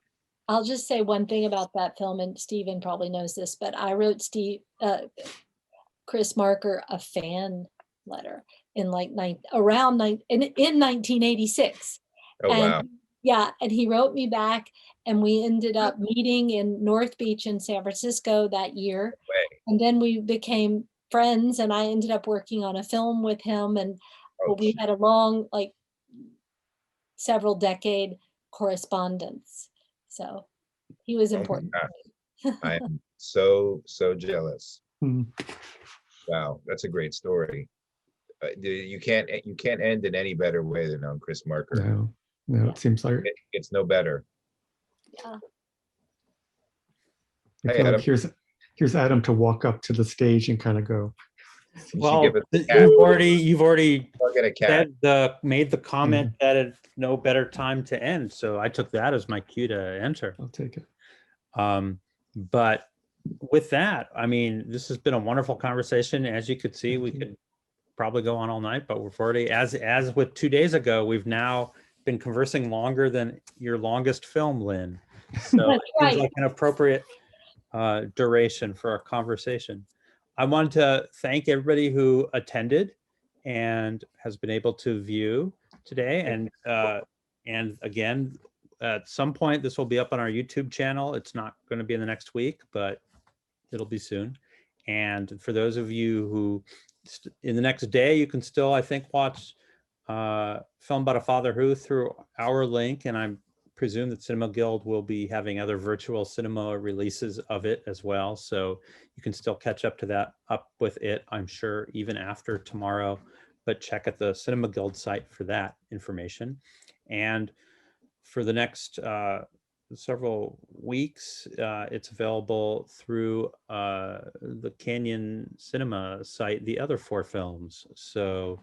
Speaker 3: I'll just say one thing about that film, and Stephen probably knows this, but I wrote Chris Marker a fan letter in in 1986.
Speaker 2: Oh,
Speaker 3: and
Speaker 2: wow.
Speaker 3: Yeah, and he wrote me back, and we ended up meeting in North Beach in San Francisco that year. And then we became friends, and I ended up working on a film with him, and we had a long, like, several decade correspondence. So he was important.
Speaker 2: I am so jealous.
Speaker 4: Mm.
Speaker 2: Wow, that's a great story. You can't end in any better way than on Chris Marker.
Speaker 4: No, it seems like
Speaker 2: it's no better.
Speaker 3: Yeah.
Speaker 4: I feel like here's Adam to walk up to the stage and kind of go.
Speaker 1: Well, you've already made the comment that it's no better time to end, so I took that as my cue to enter.
Speaker 4: I'll take it.
Speaker 1: But with that, I mean, this has been a wonderful conversation. As you could see, we could probably go on all night, but we've already, as with 2 days ago, we've now been conversing longer than your longest film, Lynn. So it seems like an appropriate duration for our conversation. I wanted to thank everybody who attended and has been able to view today. And again, at some point, this will be up on our YouTube channel. It's not going to be in the next week, but it'll be soon. And for those of you who, in the next day, you can still, I think, watch Film About a Father Who through our link. And I presume that Cinema Guild will be having other virtual cinema releases of it as well. So you can still catch up with it, I'm sure, even after tomorrow. But check at the Cinema Guild site for that information. And for the next several weeks, it's available through the Canyon Cinema site, the other 4 films. So,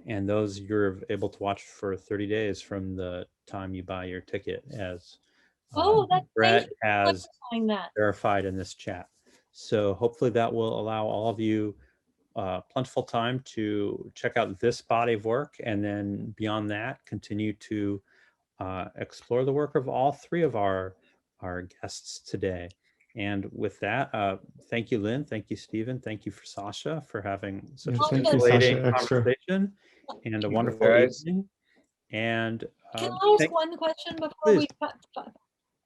Speaker 1: and those you're able to watch for 30 days from the time you buy your ticket, as Brett has verified in this chat. So hopefully that will allow all of you plentiful time to check out this body of work, and then beyond that, continue to explore the work of all 3 of our guests today. And with that, thank you, Lynn. Thank you, Stephen. Thank you for Sasha for having such a stimulating conversation and a wonderful evening. And
Speaker 3: can I ask one question before we?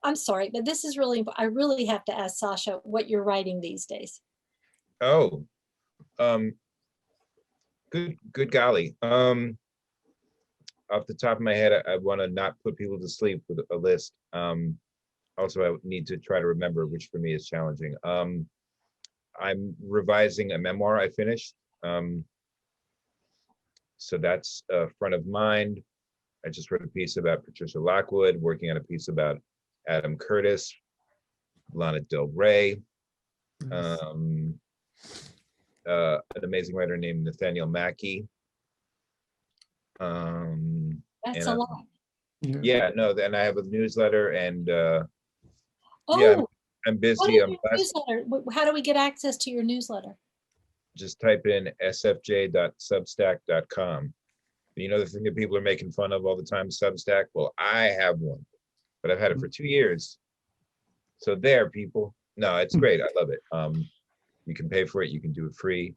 Speaker 3: I'm sorry, but this is really, I really have to ask Sasha what you're writing these days.
Speaker 2: Oh, good golly. Off the top of my head, I want to not put people to sleep with a list. Also, I need to try to remember, which for me is challenging. I'm revising a memoir I finished. So that's front of mind. I just wrote a piece about Patricia Lockwood, working on a piece about Adam Curtis, Lana Del Rey, an amazing writer named Nathaniel Mackey.
Speaker 3: That's a lot.
Speaker 2: Yeah, no, then I have a newsletter, and I'm busy.
Speaker 3: Newsletter? How do we get access to your newsletter?
Speaker 2: Just type in sfj.substack.com. You know, the thing that people are making fun of all the time, Substack? Well, I have one, but I've had it for 2 years. So there, people. No, it's great. I love it. You can pay for it. You can do it free.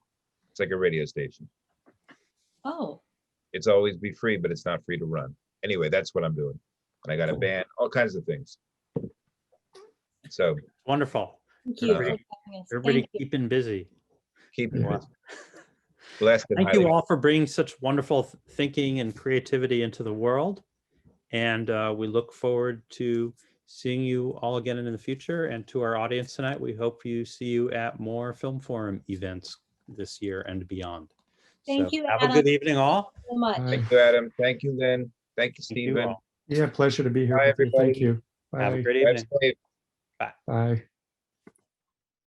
Speaker 2: It's like a radio station.
Speaker 3: Oh,
Speaker 2: it's always be free, but it's not free to run. Anyway, that's what I'm doing. And I got a
Speaker 4: Cool.
Speaker 2: band, all kinds of things. So
Speaker 1: Wonderful.
Speaker 3: Thank you for
Speaker 1: Everybody-
Speaker 3: having us.
Speaker 1: Everybody
Speaker 3: Thank you.
Speaker 1: keeping busy.
Speaker 2: keep it
Speaker 4: Yeah.
Speaker 2: busy. Blessed and
Speaker 1: Thank you
Speaker 2: highly.
Speaker 1: all for bringing such wonderful thinking and creativity into the world. And we look forward to seeing you all again in the future. And to our audience tonight, we hope you see you at more Film Forum events this year and beyond.
Speaker 3: Thank
Speaker 1: So
Speaker 3: you,
Speaker 1: have a
Speaker 3: Adam.
Speaker 1: good evening all.
Speaker 3: So much.
Speaker 4: Bye.
Speaker 2: Thank you, Adam. Thank you, Lynn. Thank you,
Speaker 1: Thank you
Speaker 2: Stephen.
Speaker 1: all.
Speaker 4: Yeah, pleasure to be here
Speaker 2: Bye,
Speaker 4: with you. Thank
Speaker 2: everybody.
Speaker 4: you.
Speaker 1: Have a
Speaker 4: Bye.
Speaker 1: great
Speaker 2: Drive
Speaker 1: evening.
Speaker 2: safe.
Speaker 4: Bye.